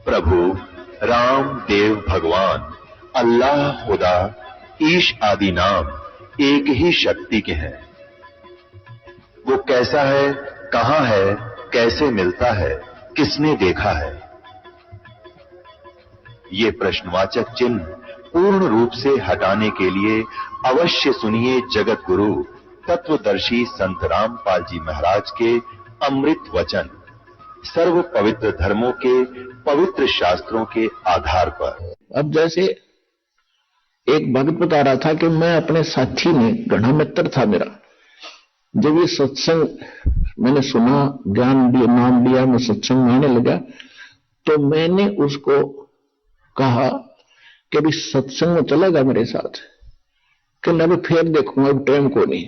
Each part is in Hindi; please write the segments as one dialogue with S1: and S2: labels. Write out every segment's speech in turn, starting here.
S1: प्रभु राम देव भगवान अल्लाह खुदा ईश आदि नाम एक ही शक्ति के हैं। वो कैसा है, कहां है, कैसे मिलता है, किसने देखा है? ये प्रश्नवाचक चिन्ह पूर्ण रूप से हटाने के लिए अवश्य सुनिए जगत गुरु तत्वदर्शी संत रामपाल जी महाराज के अमृत वचन, सर्व पवित्र धर्मों के पवित्र शास्त्रों के आधार पर।
S2: अब जैसे एक भक्त बता रहा था कि मैं अपने साथी में, घना मित्र था मेरा, जब ये सत्संग मैंने सुना, ज्ञान दिया, नाम लिया, मैं सत्संग में आने लगा, तो मैंने उसको कहा कि अभी सत्संग में चलेगा मेरे साथ? कि अभी फिर देखूंगा, अब टाइम को नहीं,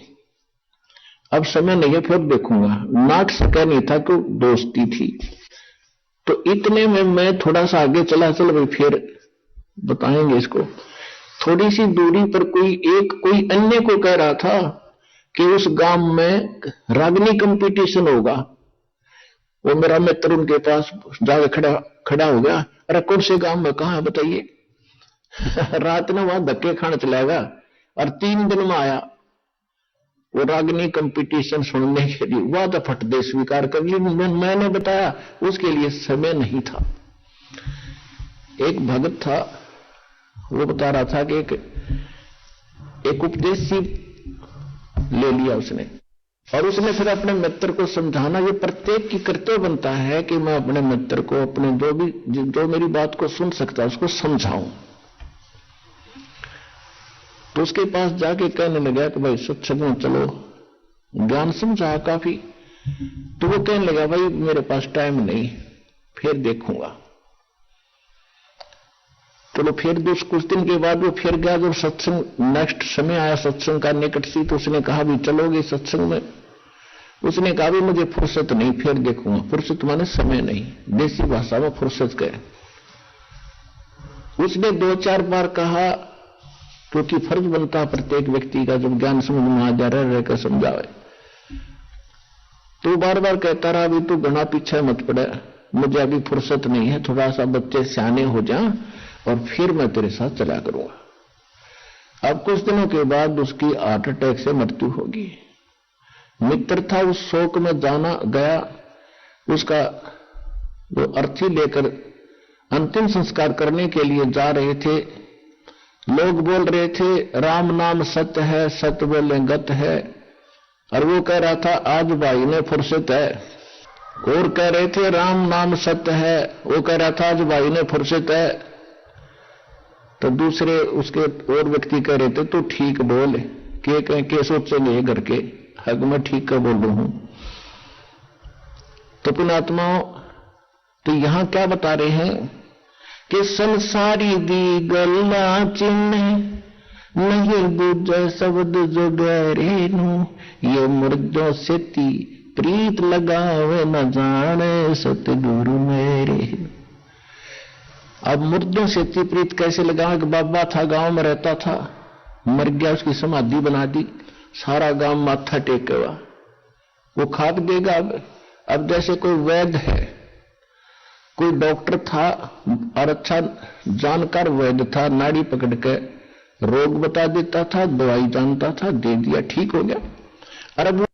S2: अब समय नहीं है, फिर देखूंगा। नाट सका नहीं था कि दोस्ती थी। तो इतने में मैं थोड़ा सा आगे चला, चल भाई फिर बताएंगे इसको। थोड़ी सी दूरी पर कोई अन्य को कह रहा था कि उस गांव में रागनी कंपटीशन होगा। वो मेरा मित्र उनके पास जाके खड़ा हो गया। अरे कौन से गांव में, कहां बताइए? रात ने वहां धक्के खाने चलाएगा और 3 दिन में आया वो रागनी कंपटीशन सुनने के लिए। वह तो फट दे स्वीकार कर ली। मैंने बताया उसके लिए समय नहीं था। एक भगत था, वो बता रहा था कि एक उपदेश ले लिया उसने, और उसने फिर अपने मित्र को समझाना। ये प्रत्येक की कर्तव्य बनता है कि मैं अपने मित्र को, अपने जो मेरी बात को सुन सकता है उसको समझाऊं। तो उसके पास जाके कहने लगा कि भाई सत्संग में चलो, ज्ञान समझा काफी। तो वो कहने लगा भाई मेरे पास टाइम नहीं, फिर देखूंगा। चलो फिर कुछ दिन के बाद वो फिर गया। जब सत्संग नेक्स्ट समय आया, सत्संग का निकट सी, तो उसने कहा भी चलोगे सत्संग में? उसने कहा भी मुझे फुर्सत नहीं, फिर देखूंगा। फुर्सत माने समय नहीं, देसी भाषा में फुर्सत कहे। उसने 2-4 बार कहा, क्योंकि फर्ज बनता है प्रत्येक व्यक्ति का जब ज्ञान समझ में आ जा रहा है समझावे। तो बार बार कहता रहा अभी तू घना पीछे मत पड़े, मुझे अभी फुर्सत नहीं है, थोड़ा सा बच्चे सियाने हो जाएं और फिर मैं तेरे साथ चला करूंगा। अब कुछ दिनों के बाद उसकी हार्ट अटैक से मृत्यु होगी। मित्र था, उस शोक में जाना गया। उसका जो अर्थी लेकर अंतिम संस्कार करने के लिए जा रहे थे, लोग बोल रहे थे राम नाम सत्य है, सत्य बोले गत है। और वो कह रहा था आज भाई ने फुर्सत है। और कह रहे थे राम नाम सत्य है, वो कह रहा था आज भाई ने फुर्सत है। तो दूसरे उसके और व्यक्ति कह रहे थे तू ठीक बोल, के सोचेंगे घर के, हक मैं ठीक कर बोल रहा हूं। तो पुण्यात्माओं, तो यहां क्या बता रहे हैं कि संसारी दी गल्ला चिन्ह नहीं बुझे शब्द जो गहरे नू, ये मुर्दों से ती प्रीत लगावे न जाने सतगुरु मेरे। अब मुर्दों से इतनी प्रीत कैसे लगा कि बाबा था, गांव में रहता था, मर गया, उसकी समाधि बना दी, सारा गांव माथा टेकेगा, वो खाक देगा। अब जैसे कोई वैद्य है, कोई डॉक्टर था और अच्छा जानकार वैद्य था, नाड़ी पकड़ के रोग बता देता था, दवाई जानता था, दे दिया, ठीक हो गया। और अब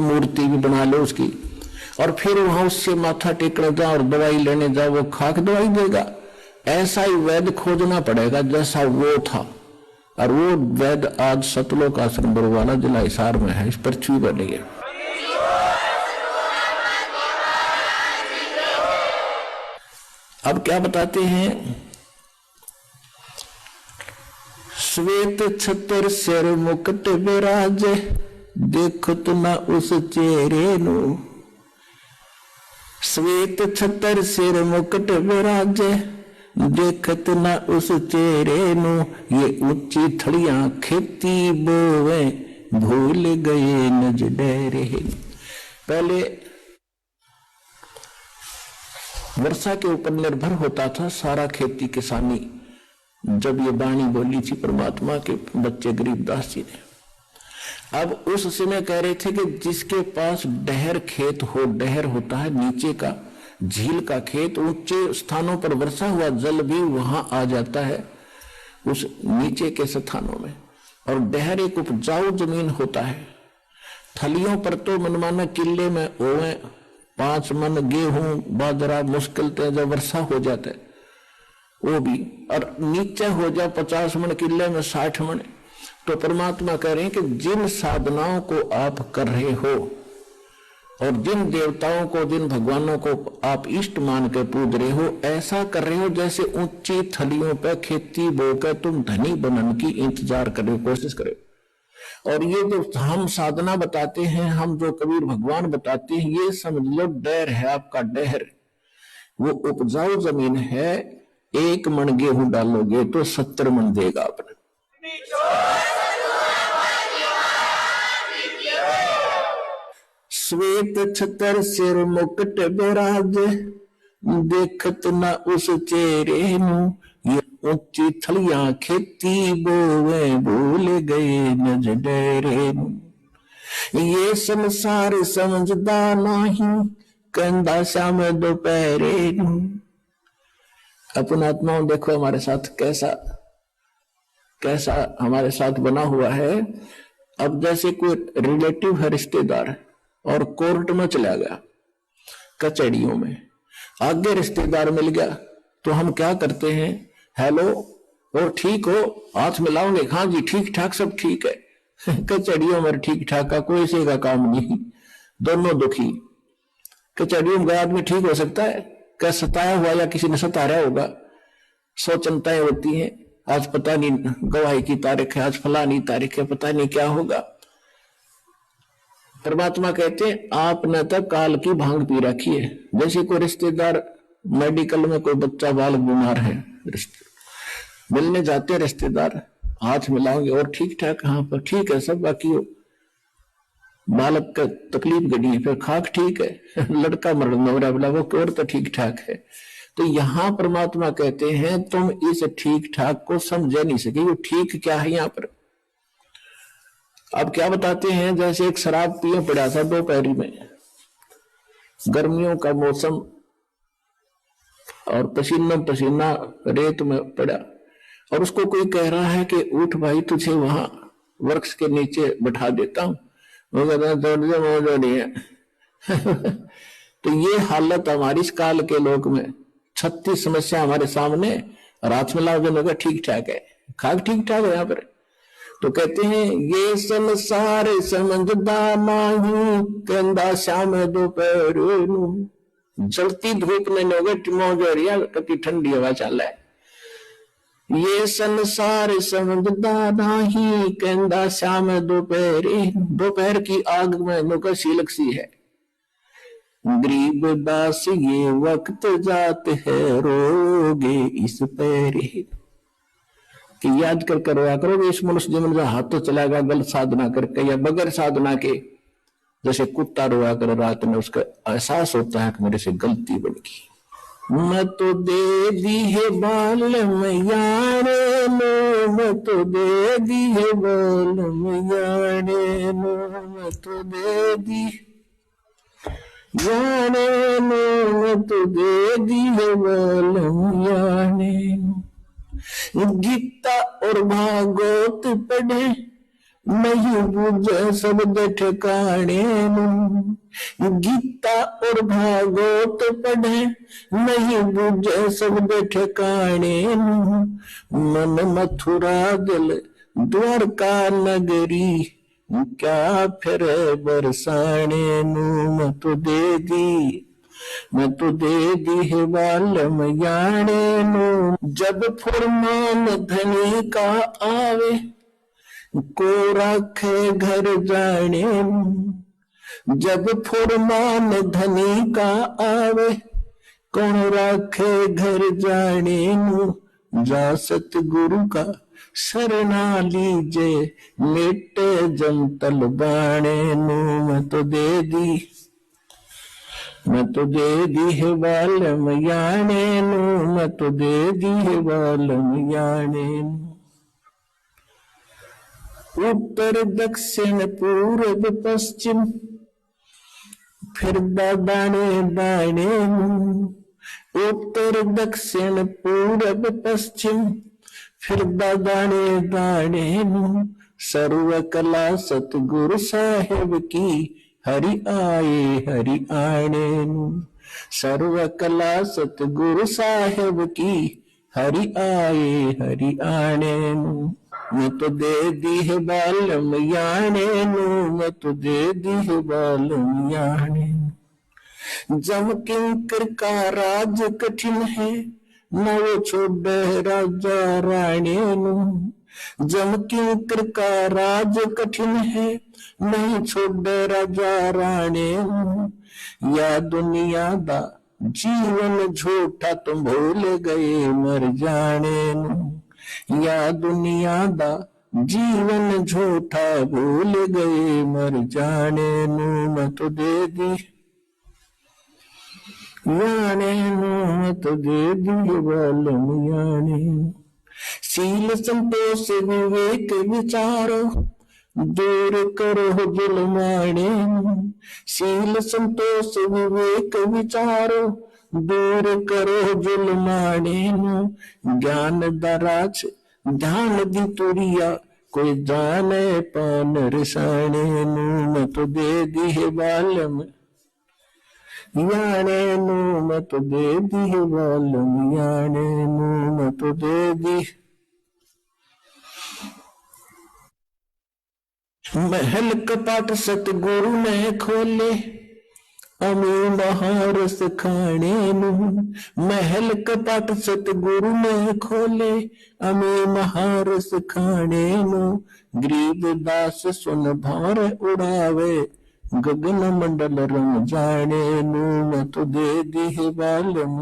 S2: मूर्ति भी बना लो उसकी, और फिर वहां उससे माथा टेकने जा और दवाई लेने जा, वो खाक दवाई देगा। ऐसा ही वैद्य खोजना पड़ेगा जैसा वो था। और वो वैद्य आज सतलोक आश्रम बरवाला जिला हिसार में है, इस पृथ्वी पर नहीं है। अब क्या बताते हैं, श्वेत छतर सिर मुकुट विराजे, देखो तो ना उस चेहरे नु। श्वेत छतर सिर मुकुट विराजे, देखत ना उस चेहरे नु। ये ऊंची थड़ियां खेती बोवे, भूल गए नज डेरे। पहले वर्षा के ऊपर निर्भर होता था सारा खेती किसानी। जब ये वाणी बोली थी परमात्मा के बच्चे गरीबदास जी ने, अब उस समय कह रहे थे कि जिसके पास डहर खेत हो, डहर होता है नीचे का झील का खेत, ऊंचे स्थानों पर वर्षा हुआ जल भी वहां आ जाता है उस नीचे के स्थानों में। और डहर एक उपजाऊ जमीन होता है। थलियों पर तो मनमाना किले में ओवे 5 मन गेहूं बाजरा मुश्किल थे, जब वर्षा हो जाता है वो भी, और नीचे हो जाए 50 मन किले में 60 मन। तो परमात्मा कह रहे हैं कि जिन साधनाओं को आप कर रहे हो और जिन देवताओं को, जिन भगवानों को आप इष्ट मान के पूज रहे हो, ऐसा कर रहे हो जैसे ऊंची थलियों पर खेती बोकर तुम धनी बनने की इंतजार कर रहे हो, कोशिश करे। और ये जो हम साधना बताते हैं, हम जो कबीर भगवान बताते हैं, ये समझ लो डर है आपका, डहर वो उपजाऊ जमीन है। 1 मन गेहूं डालोगे तो 70 मन देगा आपने। श्वेत छतर सिर मुकुट बिराज, देखत न उस चेहरे नु, ये ऊंची थलियां खेती बोवे भूल गए नज डेरे नु। ये संसार समझदा नहीं, कंधा शाम दोपहरे नु। अपना आत्माओं देखो हमारे साथ कैसा कैसा हमारे साथ बना हुआ है। अब जैसे कोई रिलेटिव है, रिश्तेदार, और कोर्ट में चला गया, कचहरियों में, आगे रिश्तेदार मिल गया तो हम क्या करते हैं, हेलो और ठीक हो, हाथ मिलाओगे, हाँ जी ठीक ठाक सब ठीक है। कचहरियों में ठीक ठाक का कोई से का काम नहीं, दोनों दुखी। कचहरियों में आदमी ठीक हो सकता है क्या? सताया हुआ या किसी ने सताया होगा, 100 चिंताएं होती हैं। आज पता नहीं गवाही की तारीख है, आज फलानी तारीख है, पता नहीं क्या होगा। परमात्मा कहते हैं आपने तो काल की भांग पी रखी है। जैसे कोई रिश्तेदार मेडिकल में, कोई बच्चा बालक बीमार है, मिलने जाते रिश्तेदार, हाथ मिलाओगे और ठीक ठाक, हाँ पर ठीक है सब, बाकी बालक का तकलीफ गड़ी है, फिर खाक ठीक है, लड़का मरा बोला वो और तो ठीक ठाक है। तो यहां परमात्मा कहते हैं तुम इस ठीक ठाक को समझ नहीं सके, वो ठीक क्या है यहां पर। अब क्या बताते हैं, जैसे एक शराब पिए पड़ा था दोपहरी में, गर्मियों का मौसम, और पसीना पसीना रेत में पड़ा, और उसको कोई कह रहा है कि उठ भाई तुझे वहां वृक्ष के नीचे बैठा देता हूं, वो कहता है दौड़ नहीं है। तो ये हालत हमारी इस काल के लोक में, 36 समस्या हमारे सामने, रात में लाओगे ठीक ठाक है, खाक ठीक ठाक है यहाँ पर। तो कहते हैं ये संसार समझदा नहीं, कंधा शाम दोपहर नु। जलती धूप में लोगे मौजरिया कभी ठंडी हवा चल है। ये संसार समझदा नहीं, कंधा शाम दोपहर, दोपहर की आग में नौका सीलक सी है। गरीब दास ये वक्त जात है, रोगे इस पैरे। कि याद कर रोया करोगे इस मनुष्य जीवन में, हाथ तो चलाएगा गलत साधना करके या बगैर साधना के। जैसे कुत्ता रोया कर रात में, उसका एहसास होता है कि मेरे से गलती बन गई। मैं तो दे दी है बाल मैयारे नो, मैं तो दे दी है बाल मैयारे नो, मैं तो दे दी यारे नो, मैं तो दे दी है बाल मैयारे नो। गीता और भागवत पढ़े नहीं बुझे शब्द ठिकाने नु। गीता और भागवत पढ़े नहीं बुझे शब्द ठिकाने नु। मन मथुरा दिल द्वारका नगरी, क्या फिर बरसाने नु। मैं तो दे दी है बाल मैयारे नो। जब फुरमान धनी का आवे, को रखे घर जाने नो। जब फुरमान धनी का आवे, कौन रखे घर जाने नो। जा सतगुरु का शरणा लीजे, मिटे जमतल बाणे नो। मैं तो दे दी है बाल मैयारे नो, मैं तो दे दी है बाल मैयारे नो। उत्तर दक्षिण पूर्व पश्चिम फिर दाने दाने मुंह। उत्तर दक्षिण पूर्व पश्चिम फिर दाने दाने मुंह। सर्व कला सतगुरु साहेब की हरि आने मुंह। सर्व कला सतगुरु साहेब की हरि आने मुंह। मैं तो दे दी है बालम याने नू, मैं तो दे दी है बालम याने। जम किंकर का राज कठिन है न वो छोड़े राजा राणे नू। जम किंकर का राज कठिन है नहीं छोड़े राजा राणे नू। या दुनिया दा जीवन झूठा तुम भूल गए मर जाने नू। या दुनिया दा जीवन झूठा भूल गए मर जाने नू। मैं तो दे दी याने नू, मैं तो दे दी बालम याने। सील संतोष विवेक विचारो दूर करो जुल्माने। सील संतोष विवेक विचारो दूर करो जुल्माने। ज्ञान दराज ध्यान दी तुरिया कोई जाने पान रिसाने। मैं तो दे दी है बालम याने नू, मैं तो दे दी है बालम याने नू, मैं तो दे दी। महल कपाट सतगुरु ने खोले अमी महारस खाने नू। महल कपाट सतगुरु ने खोले अमी महारस खाने नू। गरीब दास सुन भार उड़ावे गगन मंडल रंग जाने नू। मैं तो दे दी है बालम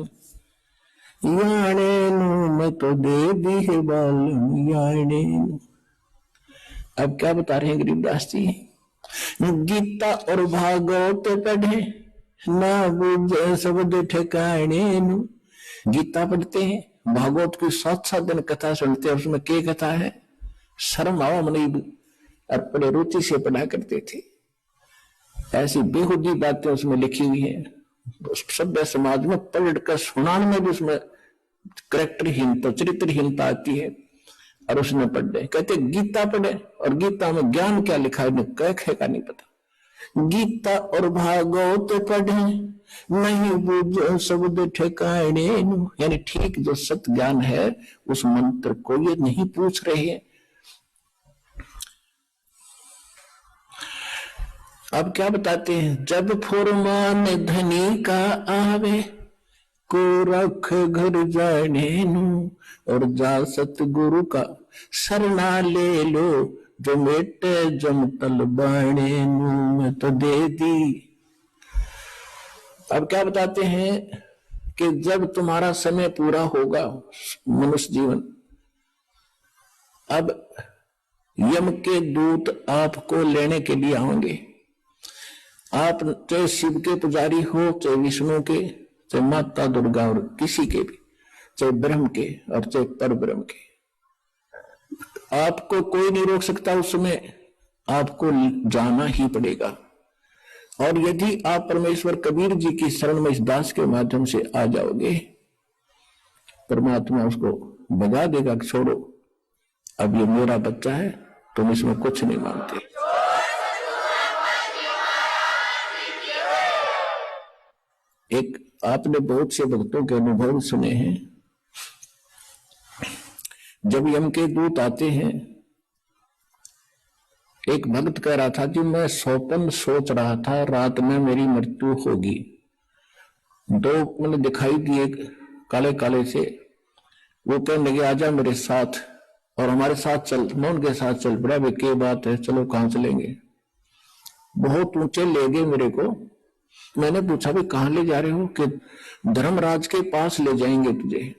S2: याने नू, मैं तो दे दी है बालम याने नू। अब क्या बता रहे हैं गरीबदास जी? गीता और भागवत पढ़े ना बुझे शब्द ठिकाने नू। गीता पढ़ते हैं, भागवत की 7-7 दिन कथा सुनते हैं। उसमें क्या कथा है? शर्म आओ मनीब और बड़े रुचि से पढ़ा करते थे। ऐसी बेहुदी बातें उसमें लिखी हुई है। सभ्य समाज में पढ़कर सुनाने में भी उसमें कैरेक्टरहीनता चरित्रहीनता आती है। और उसने पढ़े, कहते गीता पढ़े और गीता में ज्ञान क्या लिखा है कह का नहीं पता। गीता और भागवत पढ़े नहीं बुझो शब्द ठिकाने। यानी ठीक जो सत्य ज्ञान है उस मंत्र को ये नहीं पूछ रहे हैं। अब क्या बताते हैं? जब फुरमान धनी का आवे को रख घर जाने नू। और जा सतगुरु का शरणा ले लो जो मेटे जमतल बाणे नू। मैं तो दे दी। अब क्या बताते हैं कि जब तुम्हारा समय पूरा होगा मनुष्य जीवन, अब यम के दूत आपको लेने के लिए आएंगे। आप चाहे शिव के पुजारी हो, चाहे विष्णु के, चाहे माता दुर्गा और किसी के भी, चाहे ब्रह्म के और चाहे पर ब्रह्म के, आपको कोई नहीं रोक सकता। उस समय आपको जाना ही पड़ेगा। और यदि आप परमेश्वर कबीर जी की शरण में इस दास के माध्यम से आ जाओगे, परमात्मा उसको बजा देगा कि छोड़ो, अब ये मेरा बच्चा है, तुम इसमें कुछ नहीं मानते। एक आपने बहुत से भक्तों के अनुभव सुने हैं। जब यम के दूत आते हैं, एक भक्त कह रहा था कि मैं स्वप्न सोच रहा था रात में मेरी मृत्यु होगी। 2 मैंने दिखाई दिए काले काले से। वो कहने लगे आजा मेरे साथ, और हमारे साथ चल। मैं उनके साथ चल पड़ा। वे क्या बात है, चलो कहां चलेंगे? बहुत ऊंचे ले गए मेरे को। मैंने पूछा भी कहां ले जा रहे हो? कि धर्मराज के पास ले जाएंगे तुझे।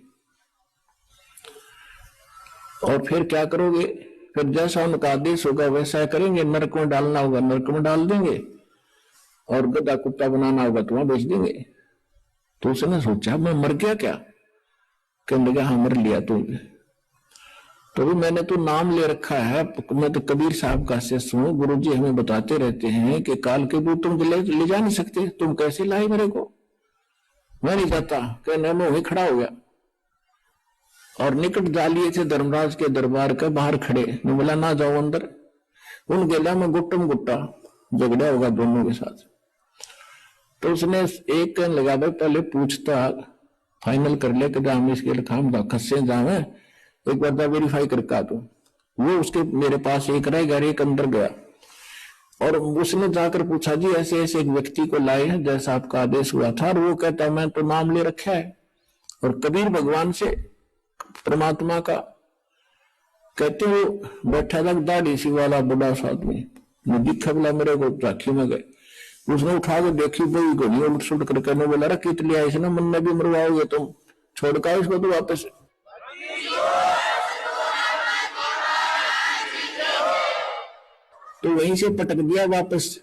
S2: और फिर क्या करोगे? फिर जैसा उनका आदेश होगा वैसा करेंगे। नरक में डालना होगा नरक में डाल देंगे, और गधा कुत्ता बनाना होगा तो वहां बेच देंगे। तो उसने सोचा मैं मर गया क्या? कहने लगा हाँ मर लिया तू। तो भी मैंने तो नाम ले रखा है, मैं तो कबीर साहब का शिष्य हूं, गुरु जी हमें बताते रहते हैं कि काल के दूत तुम ले जा नहीं सकते, तुम कैसे लाए मेरे को, मैं नहीं जाता। कहने में वही खड़ा हो गया और निकट जा लिए थे धर्मराज के दरबार के बाहर खड़े, ने बोला ना जाओ अंदर। उन गेला में गुट्टम गुट्टा झगड़ा होगा दोनों के साथ। तो उसने एक कहने लगा भाई पहले पूछता फाइनल कर ले कि हम इसके लिखाम खस्से जावे, एक बार वेरीफाई करके आ दो। वो उसके मेरे पास एक रह गया, एक अंदर गया और उसने जाकर पूछा जी ऐसे ऐसे एक व्यक्ति को लाए हैं जैसा आपका आदेश हुआ था, और वो कहता मैं तो नाम ले रखा है और कबीर भगवान से परमात्मा का। कहते हो बैठा था दाढ़ी सी वाला बड़ा सा आदमी, दिखा बोला मेरे को राखी में गए, उसने उठा के देखी बड़ी गोली उलट सुलट करके ने बोला कित लिया इसने, मन में भी मरवाओगे तुम, छोड़का इसको तो वापस। तो वहीं से पटक दिया वापस,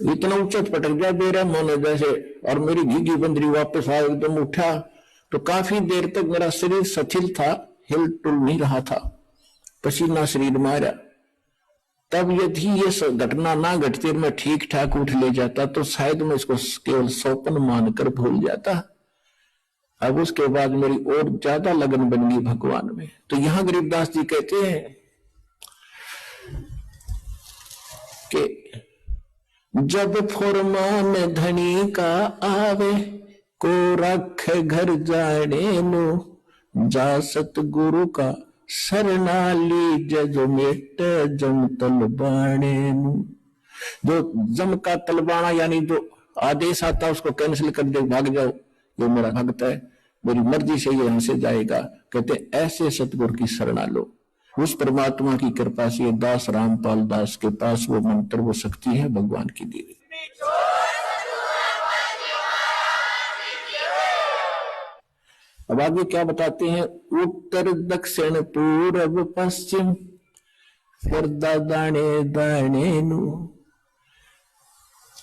S2: इतना ऊंचा पटक दिया बेरा मोने जैसे, और मेरी घीघी बंदरी वापस आ एकदम उठा। तो काफी देर तक मेरा शरीर शिथिल था, हिल टुल नहीं रहा था, पसीना शरीर मारा। तब यदि ये घटना ना घटती मैं ठीक ठाक उठ ले जाता तो शायद मैं इसको केवल सौपन मानकर भूल जाता। अब उसके बाद मेरी और ज्यादा लगन बन गई भगवान में। तो यहां गरीबदास जी कहते हैं कि जब फुरमान धनी का आवे को रख घर जाने नो, जा सतगुरु का शरणाली जो मेट जम तलबाने नु। जो जम का तलबाना यानी जो आदेश आता है उसको कैंसिल कर दे, भाग जाओ, ये मेरा भक्त है, मेरी मर्जी से ये यहां से जाएगा। कहते ऐसे सतगुरु की शरणा लो। उस परमात्मा की कृपा से दास रामपाल दास के पास वो मंत्र वो शक्ति है भगवान की दी गई। अब आगे क्या बताते हैं, उत्तर दक्षिण पूर्व पश्चिम फिर दाने दाने नु,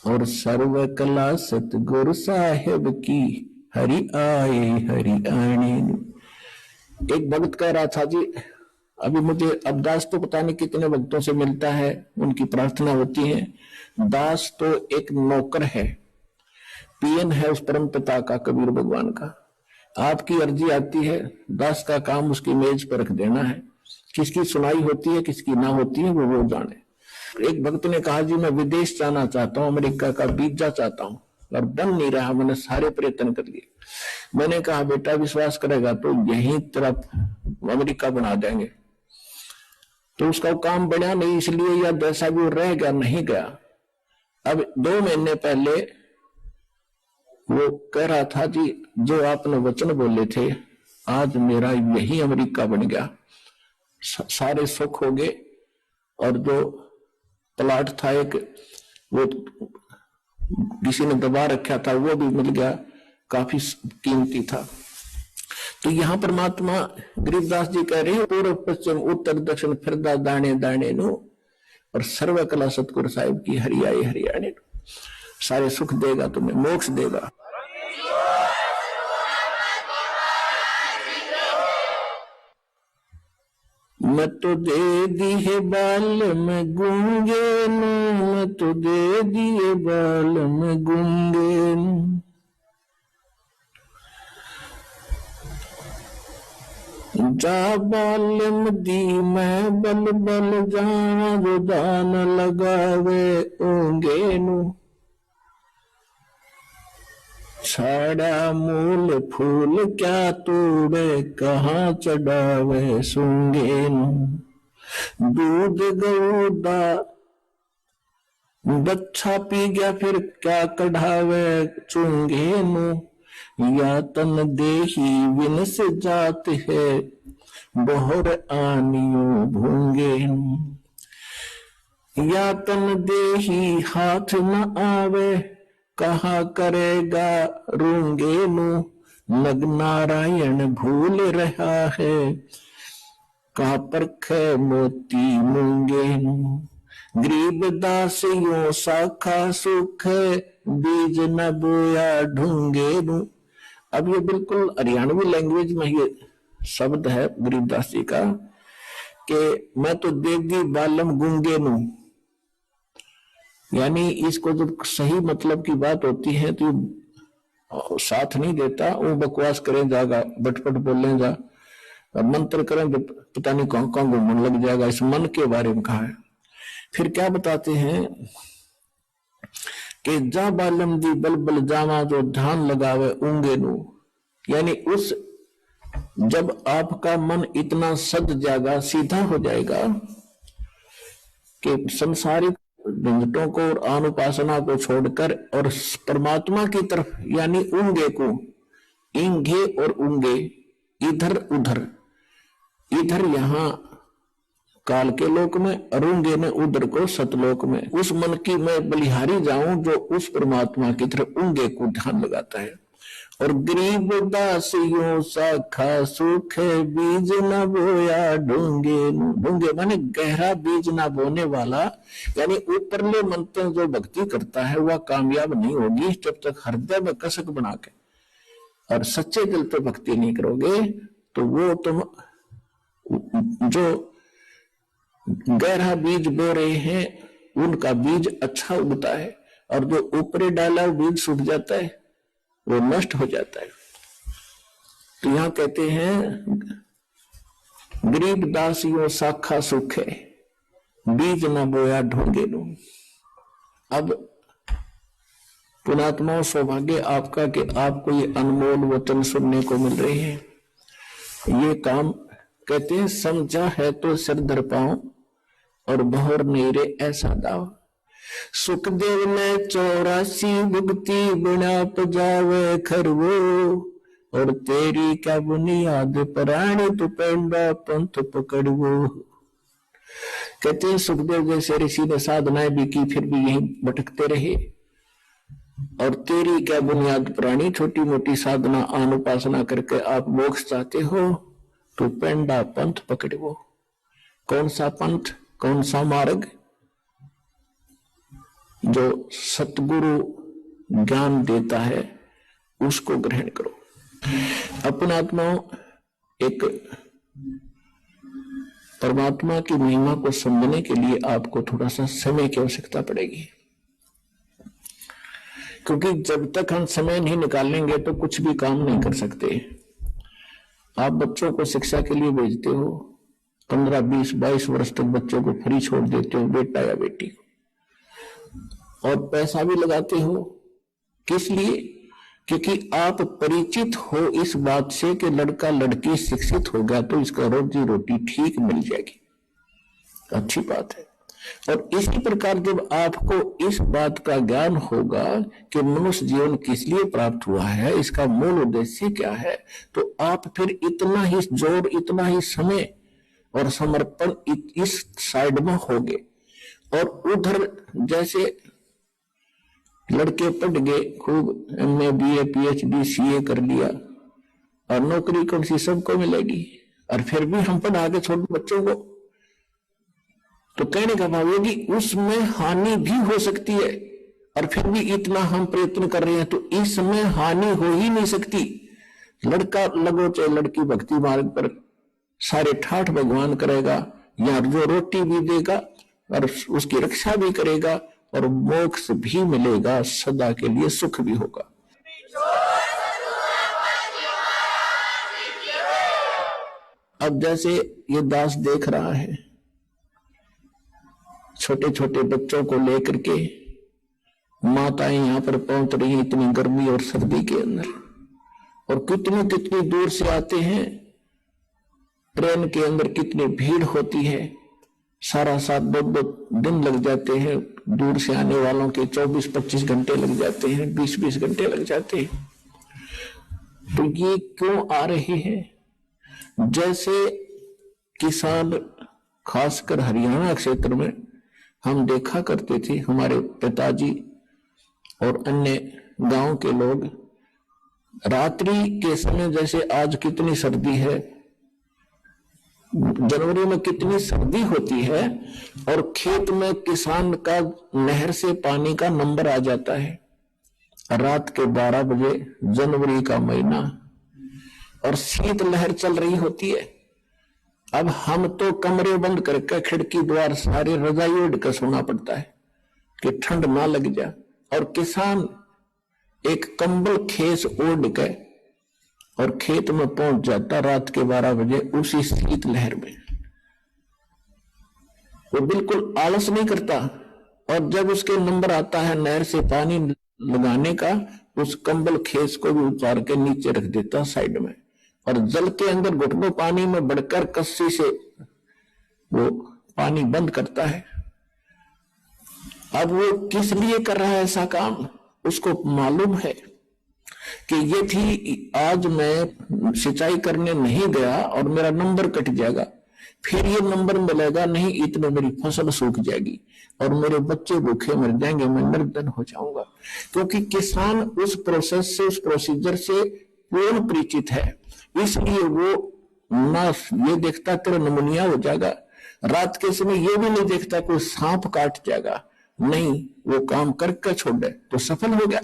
S2: और सर्व कला सतगुरु साहेब की हरि आए हरि आने नु। एक भक्त कह रहा था जी अभी मुझे अब दास तो पता नहीं कितने भक्तों से मिलता है, उनकी प्रार्थना होती है। दास तो एक नौकर है, पीएन है उस परम पिता का, कबीर भगवान का। आपकी अर्जी आती है, दास का काम उसकी मेज पर रख देना है। किसकी सुनाई होती है किसकी ना होती है वो जाने। एक भक्त ने कहा जी मैं विदेश जाना चाहता हूं, अमेरिका का वीजा चाहता हूं, और बन नहीं रहा, मैंने सारे प्रयत्न कर लिए। मैंने कहा बेटा विश्वास करेगा तो यहीं तरफ अमेरिका बना देंगे। तो उसका काम बना नहीं, इसलिए या जैसा भी रह गया नहीं गया। अब 2 महीने पहले वो कह रहा था जी जो आपने वचन बोले थे आज मेरा यही अमेरिका बन गया, सारे सुख हो गए, और जो प्लाट था एक वो किसी ने दबा रखा था वो भी मिल गया, काफी कीमती था। तो यहां परमात्मा गरीबदास जी कह रहे हैं पूर्व पश्चिम उत्तर दक्षिण फिर दाने दाने नो, और सर्व कला सतगुरु साहिब की हरियाए हरियाणे नो। सारे सुख देगा तुम्हें, मोक्ष देगा। मैं तो दे दिए बाल में गूंगे नु, मैं तो दे दिए बाल में गूंगे नु। जा बालम दी मैं बल बल जाना, जो दान लगावे ओंगे नु। छाड़ा मूल फूल क्या तोड़े, कहाँ चढ़ावे सूंगे नु। दूध गऊदा बच्चा पी गया फिर क्या कढ़ावे चूंगे नु। या तन देही विनस जात है, बोहर आनियो भूंगे नु। या तन देही हाथ न आवे, कहा करेगा रूंगे नु। नग नारायण भूल रहा है, कहा परखे मोती मूंगे नु। गरीब दास यो साखा सुख, बीज न बोया ढूंगे नु। अब ये बिल्कुल हरियाणवी लैंग्वेज में ये शब्द है गरीबदास जी का कि मैं तो देगी बालम गूंगे नू, यानी इसको जब सही मतलब की बात होती है तो साथ नहीं देता, वो बकवास करें जाएगा, बटपट बोलें जा, मंत्र करें तो पता नहीं कौन कौन घूमने लग जाएगा। इस मन के बारे में कहा है। फिर क्या बताते हैं कि जा बालम दी बलबल जावा जो ध्यान लगावे ऊंगे नू, यानी उस जब आपका मन इतना सज जाएगा, सीधा हो जाएगा कि संसारिक झंझटों को और अनुपासना को छोड़कर और परमात्मा की तरफ, यानी ऊंगे को, इंगे और ऊंगे, इधर उधर, इधर यहां काल के लोक में, अरुंगे ने उधर को सतलोक में, उस मन की मैं बलिहारी जाऊं जो उस परमात्मा की तरफ ऊंगे को ध्यान लगाता है। और गरीब दासियों साखा सूखे बीज न बोया ढूंगे, ढूंगे माने गहरा बीज न बोने वाला, यानी ऊपरले मन से जो भक्ति करता है वह कामयाब नहीं होगी जब तक हृदय में कसक बना के और सच्चे दिल पे भक्ति नहीं करोगे। तो वो तुम जो गहरा बीज बो रहे हैं उनका बीज अच्छा उगता है, और जो ऊपरी डाला बीज सूख जाता है, वो नष्ट हो जाता है। तो यहां कहते हैं गरीब दासियों साखा सूखे बीज न बोया ढोंगे नो। अब पुणात्माओं, सौभाग्य आपका कि आपको ये अनमोल वचन सुनने को मिल रहे हैं। ये काम कहते हैं समझा है तो सिर धर पाऊं और बहर नहीं रे ऐसा दाव। सुखदेव ने 84 भुगती बिना पजावे खरवो, और तेरी क्या बुनियाद प्राणी तू पेंडा पंथ पकड़वो। कहते हैं सुखदेव जैसे ऋषि ने साधनाएं भी की फिर भी यही भटकते रहे, और तेरी क्या बुनियाद प्राणी, छोटी मोटी साधना अनुपासना करके आप मोक्ष चाहते हो तो पेंडा पंथ पकड़वो। कौन सा पंथ, कौन सा मार्ग? जो सतगुरु ज्ञान देता है उसको ग्रहण करो। अपना आत्माओं, एक परमात्मा की महिमा को समझने के लिए आपको थोड़ा सा समय की आवश्यकता पड़ेगी, क्योंकि जब तक हम समय नहीं निकालेंगे तो कुछ भी काम नहीं कर सकते। आप बच्चों को शिक्षा के लिए भेजते हो, 15, 20, 22 वर्ष तक बच्चों को फ्री छोड़ देते हो, बेटा या बेटी को, और पैसा भी लगाते हो। किस लिए? क्योंकि आप परिचित हो इस बात से कि लड़का लड़की शिक्षित हो गया तो इसका रोजी रोटी ठीक मिल जाएगी, अच्छी बात है। और इसी प्रकार जब आपको इस बात का ज्ञान होगा कि मनुष्य जीवन किस लिए प्राप्त हुआ है, इसका मूल उद्देश्य क्या है, तो आप फिर इतना ही जोर, इतना ही समय और समर्पण इस साइड में होगे। और उधर जैसे लड़के पढ़ गए, खूब एमए, बीए, पीएचडी, सीए कर लिया, और नौकरी कौन सी सबको मिलेगी, और फिर भी हम पढ़ा के छोटे बच्चों को, तो कहने का भाव है कि उसमें हानि भी हो सकती है, और फिर भी इतना हम प्रयत्न कर रहे हैं तो इसमें हानि हो ही नहीं सकती। लड़का लगो चाहे लड़की भक्ति मार्ग पर, सारे ठाठ भगवान करेगा, या जो रोटी भी देगा और उसकी रक्षा भी करेगा, और मोक्ष भी मिलेगा, सदा के लिए सुख भी होगा। अब जैसे ये दास देख रहा है छोटे छोटे बच्चों को लेकर के माताएं यहां पर पहुंच रही हैं इतनी गर्मी और सर्दी के अंदर, और कितनी कितनी दूर से आते हैं, ट्रेन के अंदर कितनी भीड़ होती है, सारा साथ 2-2 दिन लग जाते हैं, दूर से आने वालों के 24-25 घंटे लग जाते हैं, 20-20 घंटे लग जाते हैं। तो ये क्यों आ रहे हैं? जैसे किसान, खासकर हरियाणा क्षेत्र में हम देखा करते थे, हमारे पिताजी और अन्य गांव के लोग रात्रि के समय, जैसे आज कितनी सर्दी है, जनवरी में कितनी सर्दी होती है, और खेत में किसान का नहर से पानी का नंबर आ जाता है रात के 12 बजे, जनवरी का महीना, और शीत लहर चल रही होती है। अब हम तो कमरे बंद करके खिड़की द्वार सारे रजाई ओढ़ कर सोना पड़ता है कि ठंड ना लग जाए, और किसान एक कंबल खेस ओढ़ के और खेत में पहुंच जाता रात के 12 बजे उसी शीत लहर में। वो बिल्कुल आलस नहीं करता, और जब उसके नंबर आता है नहर से पानी लगाने का, उस कंबल खेस को भी उतार के नीचे रख देता साइड में, और जल के अंदर घुटनों पानी में बढ़कर कस्सी से वो पानी बंद करता है। अब वो किस लिए कर रहा है ऐसा काम, उसको मालूम है कि ये थी आज मैं सिंचाई करने नहीं गया और मेरा नंबर कट जाएगा, फिर ये नंबर मिलेगा नहीं, इतने मेरी फसल सूख जाएगी और मेरे बच्चे भूखे मर जाएंगे, मैं निर्धन हो जाऊंगा। क्योंकि किसान उस प्रोसेस से, उस प्रोसीजर से पूर्ण परिचित है, इसलिए वो ना ये देखता तेरा नमूनिया हो जाएगा, रात के समय ये भी नहीं देखता कोई सांप काट जाएगा, नहीं, वो काम करके छोड़े तो सफल हो गया।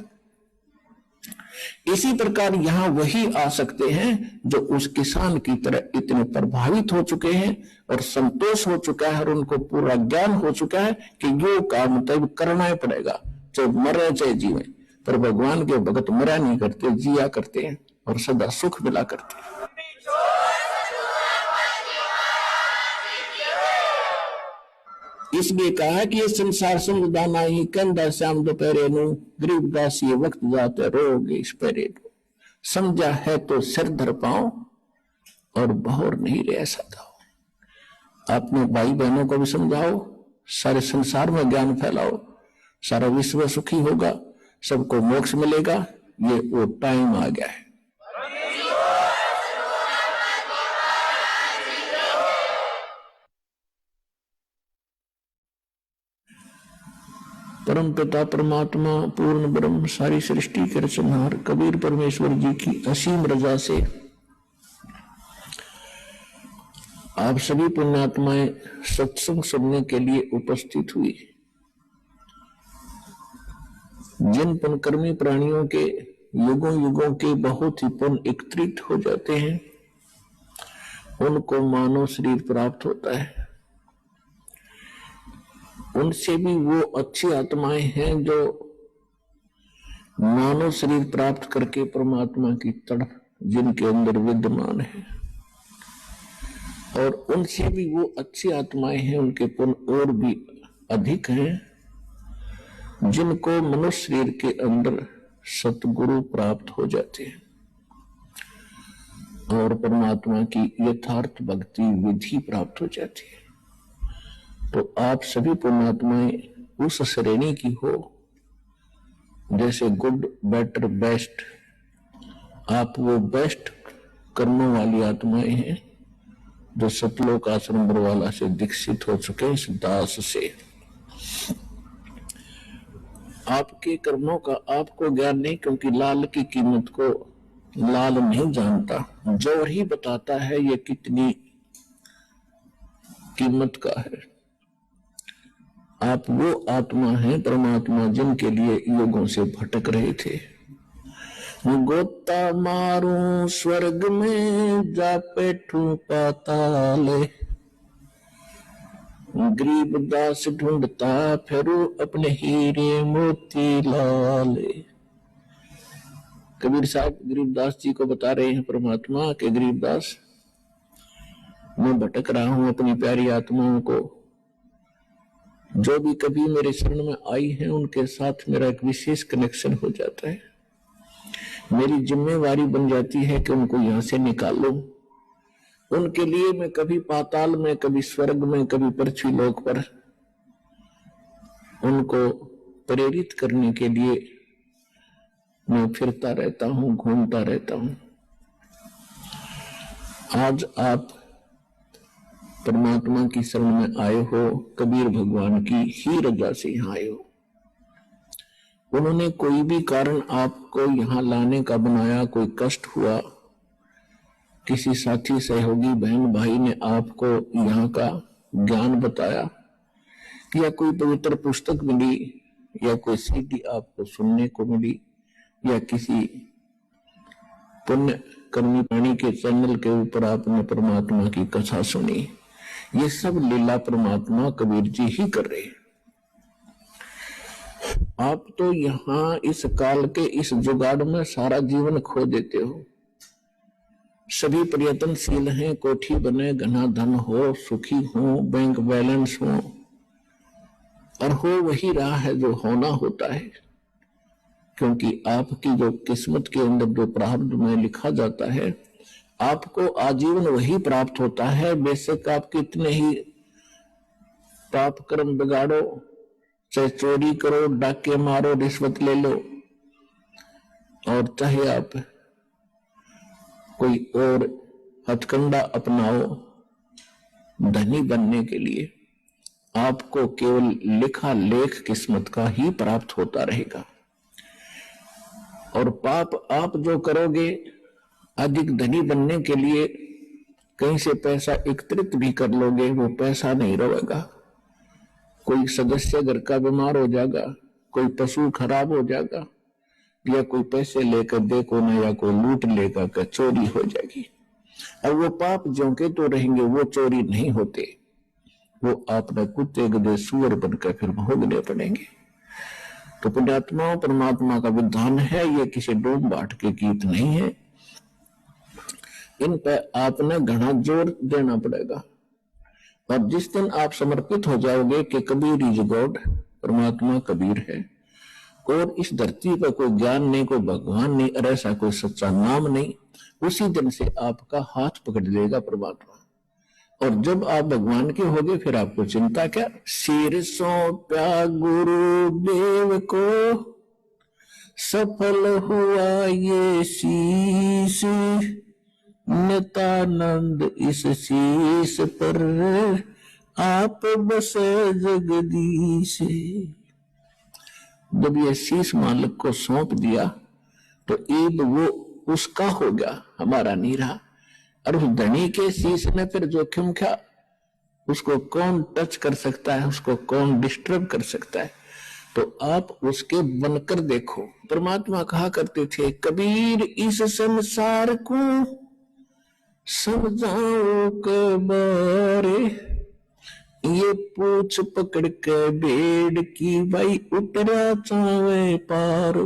S2: इसी प्रकार यहां वही आ सकते हैं जो उस किसान की तरह इतने प्रभावित हो चुके हैं और संतोष हो चुका है और उनको पूरा ज्ञान हो चुका है कि यो काम तब करना ही पड़ेगा, चाहे मरे चाहे जीवे। पर भगवान के भगत मरा नहीं करते, जिया करते हैं और सदा सुख मिला करते हैं। इसलिए कहा कि ये संसार समझदाना ही कंधा श्याम दोपहरे नु, गरीबदास ये वक्त जाते रोगे इस पहरे नु, समझा है तो सिर धर पाओ और बहोर नहीं रह सकता। अपने भाई बहनों को भी समझाओ, सारे संसार में ज्ञान फैलाओ, सारा विश्व सुखी होगा, सबको मोक्ष मिलेगा। ये वो टाइम आ गया है। परम पिता परमात्मा पूर्ण ब्रह्म सारी सृष्टि के रचनहार कबीर परमेश्वर जी की असीम रजा से आप सभी पुण्यात्माएं सत्संग सुनने के लिए उपस्थित हुई। जिन पुण्यकर्मी प्राणियों के युगों युगों के बहुत ही पुण्य एकत्रित हो जाते हैं, उनको मानव शरीर प्राप्त होता है। उनसे भी वो अच्छी आत्माएं हैं जो मानव शरीर प्राप्त करके परमात्मा की तड़प जिनके अंदर विद्यमान है, और उनसे भी वो अच्छी आत्माएं हैं, उनके पुण्य और भी अधिक हैं, जिनको मनुष्य शरीर के अंदर सतगुरु प्राप्त हो जाते हैं और परमात्मा की यथार्थ भक्ति विधि प्राप्त हो जाती है। तो आप सभी पुण्यात्माएं उस श्रेणी की हो जैसे गुड, बेटर, बेस्ट, आप वो बेस्ट कर्मों वाली आत्माएं हैं जो सतलोक आश्रम बरवाला से दीक्षित हो चुके हैं। इस दास से आपके कर्मों का आपको ज्ञान नहीं, क्योंकि लाल की कीमत को लाल नहीं जानता, जो ही बताता है ये कितनी कीमत का है। आप वो आत्मा हैं परमात्मा जिनके लिए युगों से भटक रहे थे। गोता मारूं स्वर्ग में जा बैठूं पाताले, गरीब दास ढूंढता फिरू अपने हीरे मोती लाले। कबीर साहब गरीबदास जी को बता रहे हैं परमात्मा के गरीबदास, मैं भटक रहा हूं अपनी प्यारी आत्माओं को, जो भी कभी मेरे शरण में आई है उनके साथ मेरा एक विशेष कनेक्शन हो जाता है। मेरी जिम्मेवारी बन जाती है कि उनको यहां से निकालो। उनके लिए मैं कभी पाताल में, कभी स्वर्ग में, कभी पृथ्वी लोक पर उनको प्रेरित करने के लिए मैं फिरता रहता हूं, घूमता रहता हूं। आज आप परमात्मा की शरण में आए हो, कबीर भगवान की ही रजा से यहां आए हो। उन्होंने कोई भी कारण आपको यहां लाने का बनाया, कोई कष्ट हुआ, किसी साथी सहयोगी बहन भाई ने आपको यहाँ का ज्ञान बताया, या कोई पवित्र पुस्तक मिली, या कोई सीडी आपको सुनने को मिली, या किसी पुण्य कर्मी पानी के चैनल के ऊपर आपने परमात्मा की कथा सुनी। ये सब लीला परमात्मा कबीर जी ही कर रहे हैं। आप तो यहां इस काल के इस जुगाड़ में सारा जीवन खो देते हो। सभी प्रयत्नशील हैं, कोठी बने, घना धन हो, सुखी हो, बैंक बैलेंस हो, और हो वही रहा है जो होना होता है, क्योंकि आपकी जो किस्मत के अंदर जो प्रारब्ध में लिखा जाता है आपको आजीवन वही प्राप्त होता है। बेशक आप कितने ही पाप कर्म बिगाड़ो, चाहे चोरी करो, डाके मारो, रिश्वत ले लो, और चाहे आप कोई और हथकंडा अपनाओ धनी बनने के लिए, आपको केवल लिखा लेख किस्मत का ही प्राप्त होता रहेगा। और पाप आप जो करोगे अधिक धनी बनने के लिए कहीं से पैसा एकत्रित भी कर लोगे, वो पैसा नहीं रहेगा। कोई सदस्य घर का बीमार हो जाएगा, कोई पशु खराब हो जाएगा, या कोई पैसे लेकर देखो ना, या कोई लूट लेगा का चोरी हो जाएगी। और वो पाप जो के तो रहेंगे, वो चोरी नहीं होते, वो आपने कुत्ते गधे सुअर बनकर फिर भोगने पड़ेंगे। तो पुण्यात्माओं, परमात्मा का विधान है, ये किसी डूब बाट के गीत नहीं है। इन पे आपने घना जोर देना पड़ेगा। और जिस दिन आप समर्पित हो जाओगे कि कबीर इज गॉड, परमात्मा कबीर है, और इस धरती पर कोई ज्ञान नहीं, कोई भगवान नहीं, और ऐसा कोई सच्चा नाम नहीं, उसी दिन से आपका हाथ पकड़ लेगा परमात्मा। और जब आप भगवान के होगे फिर आपको चिंता क्या। सिर सौंपा गुरुदेव को, सफल हुआ ये शीश, नित्यानंद इस शीश पर आप बसे जगदीश। जब ये शीश मालिक को सौंप दिया तो ईद वो उसका हो गया, हमारा नहीं रहा। और उस धनी के शीश ने फिर जोखिम क्या, उसको कौन टच कर सकता है, उसको कौन डिस्टर्ब कर सकता है। तो आप उसके बनकर देखो। परमात्मा कहा करते थे, कबीर इस संसार को समझाओ के बारे, ये पूछ पकड़ के भेड़ की भाई उतरा चावे पार।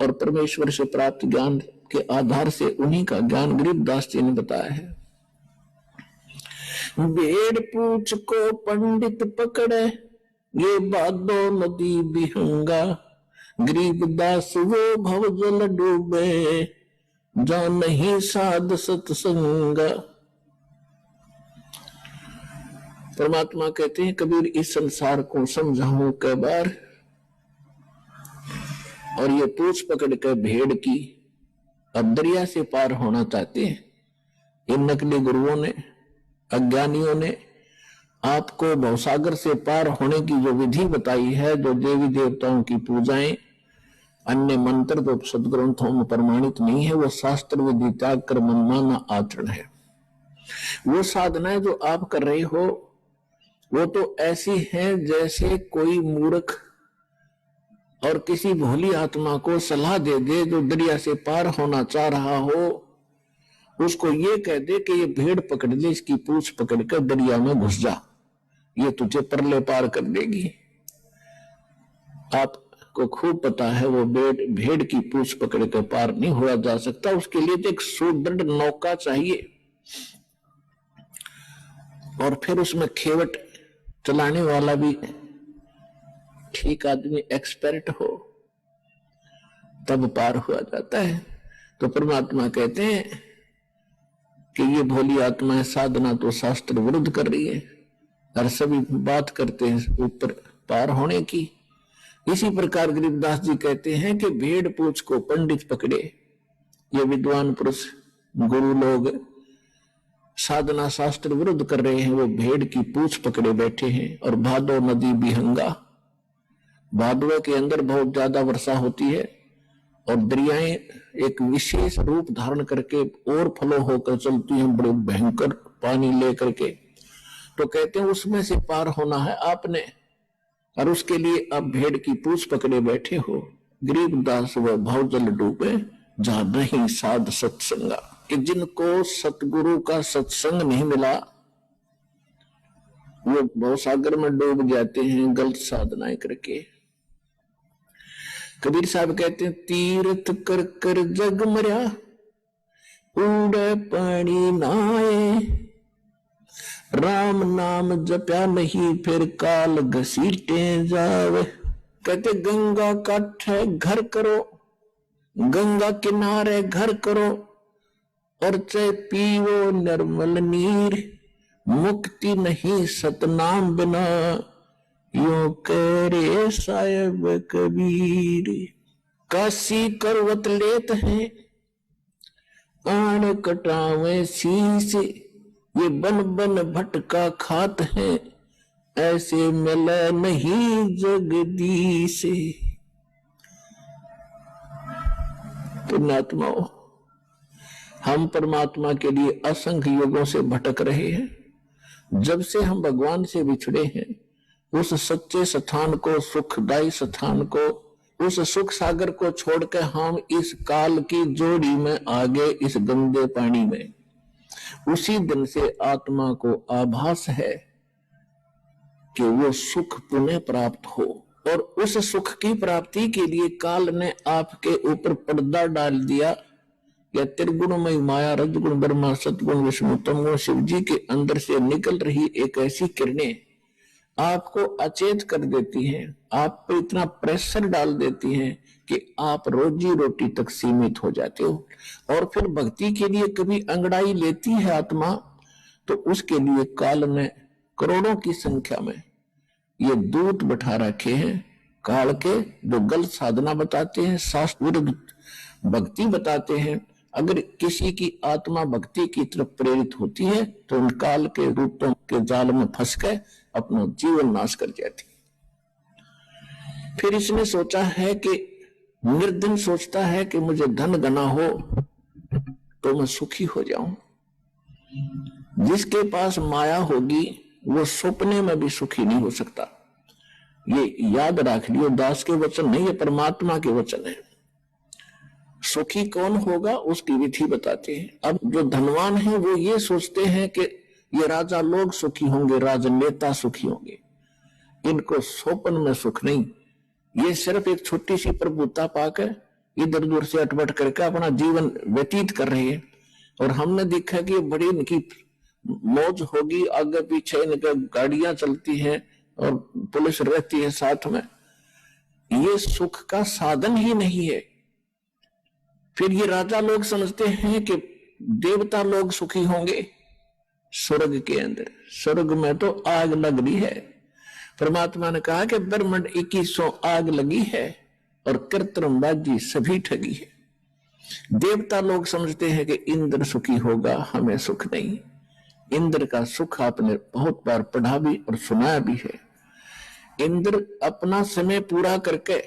S2: और परमेश्वर से प्राप्त ज्ञान के आधार से उन्हीं का ज्ञान गरीबदास जी ने बताया है। भेड़ पूछ को पंडित पकड़े, ये बादो नदी बिहंगा, गरीबदास वो भवजल डूबे, जा नहीं साध सत्संगा। परमात्मा कहते हैं, कबीर इस संसार को समझाऊं कै बार, और ये पूछ पकड़ कर भेड़ की अब दरिया से पार होना चाहते हैं। इन नकली गुरुओं ने, अज्ञानियों ने आपको भवसागर से पार होने की जो विधि बताई है, जो देवी देवताओं की पूजाएं, अन्य मंत्र जो सदग्रंथों में प्रमाणित नहीं है, वो शास्त्र विधि त्याग कर मनमाना आचरण है। वो साधनाएं जो आप कर रहे हो वो तो ऐसी हैं जैसे कोई मूर्ख और किसी भोली आत्मा को सलाह दे दे जो दरिया से पार होना चाह रहा हो, उसको ये कह दे कि ये भेड़ पकड़ ले, इसकी पूंछ पकड़कर दरिया में घुस जा, ये तुझे परले पार कर देगी। आपको खूब पता है वो भेड़ की पूंछ पकड़कर पार नहीं हुआ जा सकता। उसके लिए तो एक सुदृढ़ नौका चाहिए, और फिर उसमें खेवट चलाने वाला भी ठीक आदमी, एक्सपर्ट हो, तब पार हुआ जाता है। तो परमात्मा कहते हैं कि ये भोली आत्माएं साधना तो शास्त्र विरुद्ध कर रही है, और सभी बात करते हैं ऊपर पार होने की। इसी प्रकार गरीबदास जी कहते हैं कि भेड़ पूंछ को पंडित पकड़े, ये विद्वान पुरुष गुरु लोग साधना शास्त्र विरुद्ध कर रहे हैं, वो भेड़ की पूंछ पकड़े बैठे हैं। और भादो नदी बिहंगा, भादवे के अंदर बहुत ज्यादा वर्षा होती है और दरियाएं एक विशेष रूप धारण करके और फ्लो होकर चलती हैं, बड़े भयंकर पानी लेकर के। तो कहते हैं उसमें से पार होना है आपने, और उसके लिए आप भेड़ की पूंछ पकड़े बैठे हो। गरीबदास वह भाव जल डूबे, जहां नहीं साध सत्संगा, कि जिनको सतगुरु का सत्संग नहीं मिला वो भव सागर में डूब जाते हैं गलत साधनाएं करके। कबीर साहब कहते हैं, तीर्थ कर कर जग मर्या, उड़े पानी नाए, राम नाम जप्या नहीं फिर काल घसीटे जावे। कहते गंगा काठे घर करो, गंगा किनारे घर करो, और चाहे पीवो निर्मल नीर, मुक्ति नहीं सतनाम बिना, यूं करे साहिब कबीर। काशी करवत लेत हैं, आन कटावे शीश, ये बन बन भटका खात है, ऐसे मिले नहीं जगदीश। पुण्यात्माओं, हम परमात्मा के लिए असंख्य युगों से भटक रहे हैं। जब से हम भगवान से बिछड़े हैं, उस सच्चे स्थान को, सुखदायी स्थान को, उस सुख सागर को छोड़कर हम इस काल की जोड़ी में आ गए, इस गंदे पानी में। उसी दिन से आत्मा को आभास है कि वो सुख पुनः प्राप्त हो, और उस सुख की प्राप्ति के लिए काल ने आपके ऊपर पर्दा डाल दिया। या त्रिगुणमय माया, रजगुण ब्रह्मा, सतगुण विष्णु, तमगुण शिव जी के अंदर से निकल रही एक ऐसी किरणें आपको अचेत कर देती हैं, आप पे इतना प्रेशर डाल देती हैं कि आप रोजी रोटी तक सीमित हो जाते हो। और फिर भक्ति के लिए कभी अंगड़ाई लेती है आत्मा, तो उसके लिए काल ने करोड़ों की संख्या में ये दूत बैठा रखे हैं काल के, जो गलत साधना बताते हैं, शास्त्र विरुद्ध भक्ति बताते हैं। अगर किसी की आत्मा भक्ति की तरफ प्रेरित होती है तो उन काल के रूपों के जाल में फंस कर अपना जीवन नाश कर जाती। फिर इसने सोचा है कि निर्धन सोचता है कि मुझे धन गना हो तो मैं सुखी हो जाऊं। जिसके पास माया होगी वो सपने में भी सुखी नहीं हो सकता। ये याद रख लियो, दास के वचन नहीं, ये परमात्मा के वचन है। सुखी कौन होगा उसकी विधि बताते हैं। अब जो धनवान है वो ये सोचते हैं कि ये राजा लोग सुखी होंगे, राजनेता सुखी होंगे। इनको स्वप्न में सुख नहीं, ये सिर्फ एक छोटी सी प्रभुता पाकर इधर उधर से अटपट करके अपना जीवन व्यतीत कर रहे हैं। और हमने देखा कि बड़ी इनकी मौज होगी, आगे पीछे इनके गाड़ियां चलती हैं और पुलिस रहती है साथ में। ये सुख का साधन ही नहीं है। फिर ये राजा लोग समझते हैं कि देवता लोग सुखी होंगे स्वर्ग के अंदर। स्वर्ग में तो आग लग रही है। परमात्मा ने कहा कि ब्रह्मांड 2100 आग लगी है और कृत्रिमबाजी सभी ठगी है। देवता लोग समझते हैं कि इंद्र सुखी होगा, हमें सुख नहीं। इंद्र का सुख आपने बहुत बार पढ़ा भी और सुनाया भी है। इंद्र अपना समय पूरा करके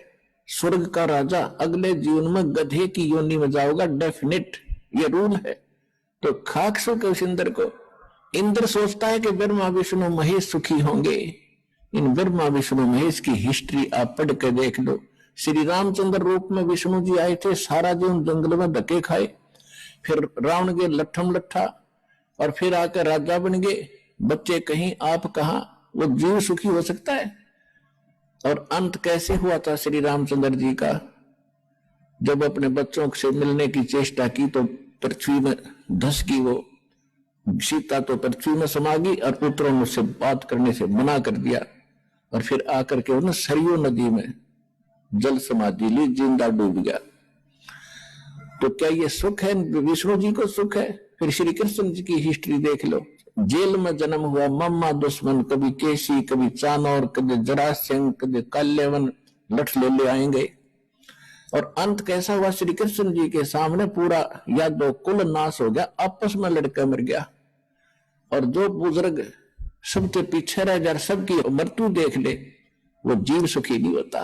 S2: स्वर्ग का राजा अगले जीवन में गधे की योनि में जाओगा, डेफिनेट, ये रूल है। तो खाक सुख उस इंद्र को। इंद्र सोचता है कि ब्रह्मा विष्णु महेश सुखी होंगे। इन ब्रह्मा विष्णु महेश की हिस्ट्री आप पढ़ के देख लो। श्री रामचंद्र रूप में विष्णु जी आए थे, सारा जीवन जंगल में धक्के खाए, फिर रावण के लट्ठम लट्ठा, और फिर आकर राजा बन गए। बच्चे कहीं आप कहां, वो जीव सुखी हो सकता है? और अंत कैसे हुआ था श्री रामचंद्र जी का? जब अपने बच्चों से मिलने की चेष्टा की तो पृथ्वी में धस गई वो सीता, तो पृथ्वी में समा गई और पुत्रों ने उससे बात करने से मना कर दिया। और फिर आकर के उन्होंने सरयू नदी में जल समाधि ली, जिंदा डूब गया। तो क्या ये सुख है? विष्णु जी को सुख है? फिर श्री कृष्ण जी की हिस्ट्री देख लो। जेल में जन्म हुआ, मम्मा दुश्मन, कभी केसी, कभी चानौर, कभी जरासंध, कभी काल्यवन, लठ ले आएंगे। और अंत कैसा हुआ? श्री कृष्ण जी के सामने पूरा यादव कुल नाश हो गया, आपस में लड़का मर गया। और जो बुजुर्ग सबके पीछे रह जा, सबकी मृत्यु देख ले, वो जीव सुखी नहीं होता।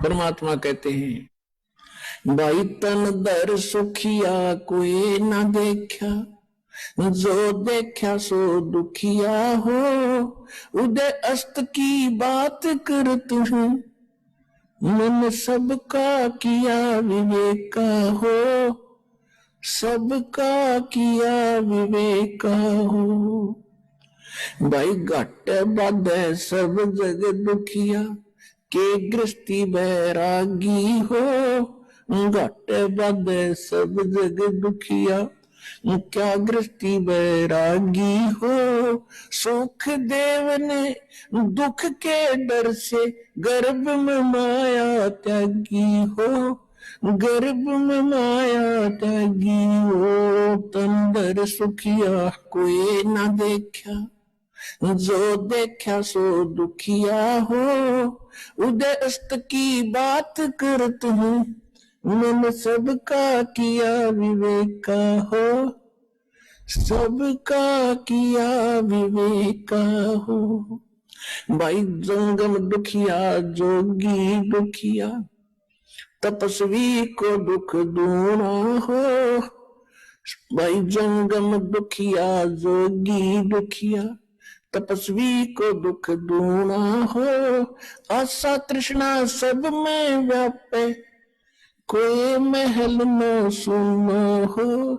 S2: परमात्मा कहते हैं, भाई तन दर सुखिया कोई ना देखा, जो देखा सो दुखिया हो, उदय अस्त की बात करत हूं, मन सबका किया विवेका हो, सबका किया विवेका हो। भाई घट बाधे सब जग दुखिया, के गृहस्थी बैरागी हो। घट बाधे सब जग दुखिया, क्या गृहस्थी बैरागी हो। सुख देव ने दुख के डर से गर्भ में माया त्यागी हो। गर्भ में माया त्यागी हो। तंदर सुखिया कोई ना देखा, जो देखा सो दुखिया हो। उदय अस्त की बात करत हूँ, मन सबका किया विवेका हो। सबका किया विवेका हो। भाई जंगम दुखिया जोगी दुखिया, तपस्वी को दुख दूना हो। भाई जंगम दुखिया जोगी दुखिया, तपस्वी को दुख दूना हो। आशा तृष्णा सब में व्यापे, कोई महल न सुना हो।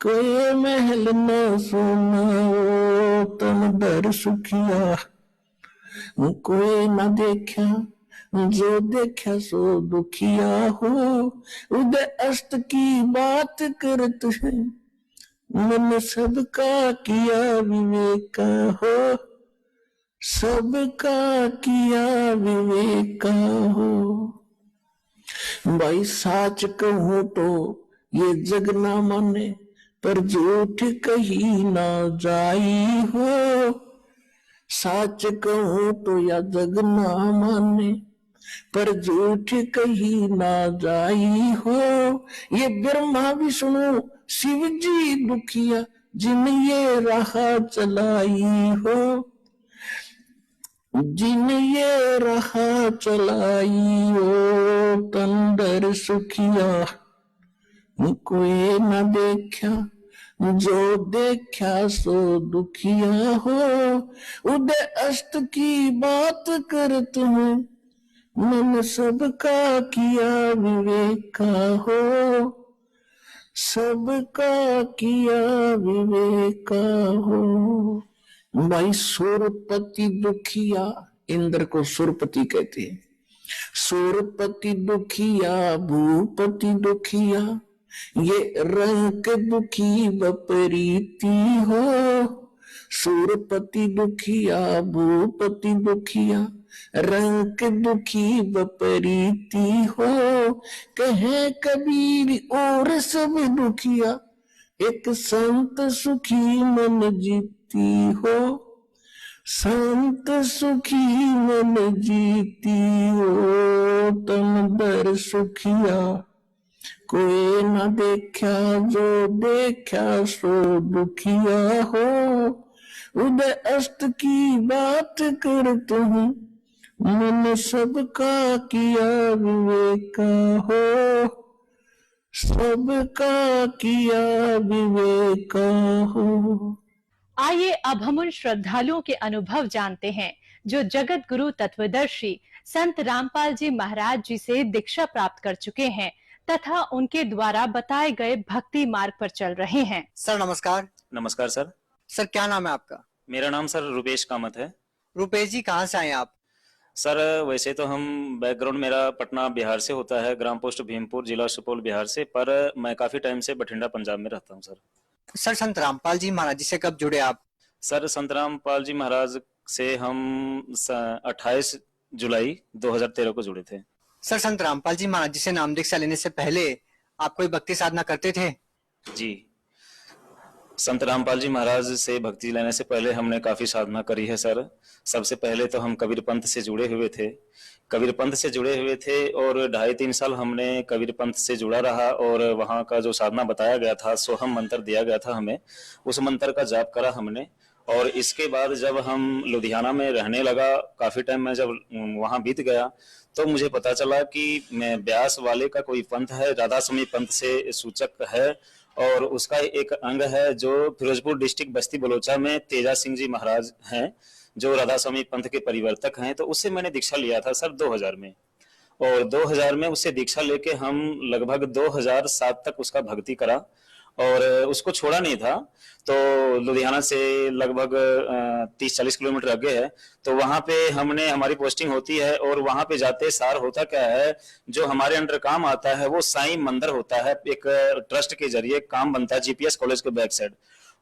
S2: कोई महल न सुना हो। तन दर सुखिया कोई न देखा, जो देखा सो दुखिया हो। उदय अस्त की बात करत है, मन सबका किया विवेका हो। सबका किया विवेका हो। भाई साच कहूं तो ये जग ना माने, पर झूठ कही ना जाई हो। साच कहूं तो या जग ना माने, पर झूठ कही ना जाई हो। ये ब्रह्मा विष्णु शिव जी दुखिया, जिन ये राह चलाई हो। जिन ये राह चलाई हो। तंदर सुखिया कोई न देखा, जो देखा सो दुखिया हो। उदय अस्त की बात करत हूँ, मन सबका किया विवेका हो। सबका किया विवेका हो। भाई सुरपति दुखिया, इंद्र को सुरपति कहते हैं। सुरपति दुखिया भूपति दुखिया, ये रंग दुखी विपरीती हो। सुरपति दुखिया भूपति दुखिया, रंग दुखी विपरीती हो। कहे कबीर और सब दुखिया, एक संत सुखी मन जीती हो। संत सुखी मन जीती हो। तन दर सुखिया कोई न देखा, जो देखा सो दुखिया हो। उदय अस्त की बात करत हूँ, मन सबका किया विवेका हो। सबका किया विवेका हो।
S3: आइए अब हम उन श्रद्धालुओं के अनुभव जानते हैं जो जगत गुरु तत्वदर्शी संत रामपाल जी महाराज जी से दीक्षा प्राप्त कर चुके हैं तथा उनके द्वारा बताए गए भक्ति मार्ग पर चल रहे हैं।
S4: सर नमस्कार।
S5: नमस्कार सर।
S4: सर क्या नाम है आपका?
S5: मेरा नाम सर रुपेश कामत है।
S4: रुपेश जी कहाँ से आए आप?
S5: सर वैसे तो हम बैकग्राउंड मेरा पटना बिहार से होता है, ग्राम पोस्ट भीमपुर, जिला सुपौल बिहार से, पर मैं काफी टाइम से बठिंडा पंजाब में रहता हूँ सर।
S4: सर संत रामपाल जी महाराज जी से कब जुड़े आप?
S5: सर संत रामपाल जी महाराज से हम 28 जुलाई 2013 को जुड़े थे।
S4: सर संत रामपाल जी महाराज जी से नाम दीक्षा लेने से पहले आप कोई भक्ति साधना करते थे?
S5: जी, संत रामपाल जी महाराज से भक्ति लेने से पहले हमने काफी साधना करी है सर। सबसे पहले तो हम कबीर पंथ से जुड़े हुए थे। कबीर पंथ से जुड़े हुए थे और 2.5-3 साल हमने कबीर पंथ से जुड़ा रहा और वहाँ का जो साधना बताया गया था, सोहम मंत्र दिया गया था हमें, उस मंत्र का जाप करा हमने। और इसके बाद जब हम लुधियाना में रहने लगा, काफी टाइम में जब वहाँ बीत गया तो मुझे पता चला कि मैं ब्यास वाले का कोई पंथ है, राधा स्वामी पंथ से सूचक है और उसका एक अंग है जो फिरोजपुर डिस्ट्रिक्ट बस्ती बलोचा में तेजा सिंह जी महाराज हैं जो राधा स्वामी पंथ के परिवर्तक हैं। तो उससे मैंने दीक्षा लिया था सर 2000 में। और 2000 में उससे दीक्षा लेके हम लगभग 2007 तक उसका भक्ति करा और उसको छोड़ा नहीं था। तो लुधियाना से लगभग 30-40 किलोमीटर आगे है, तो वहां पे हमने हमारी पोस्टिंग होती है और वहां पे जाते सार होता क्या है, जो हमारे अंडर काम आता है वो साईं मंदिर होता है, एक ट्रस्ट के जरिए काम बनता है जीपीएस कॉलेज के बैक साइड,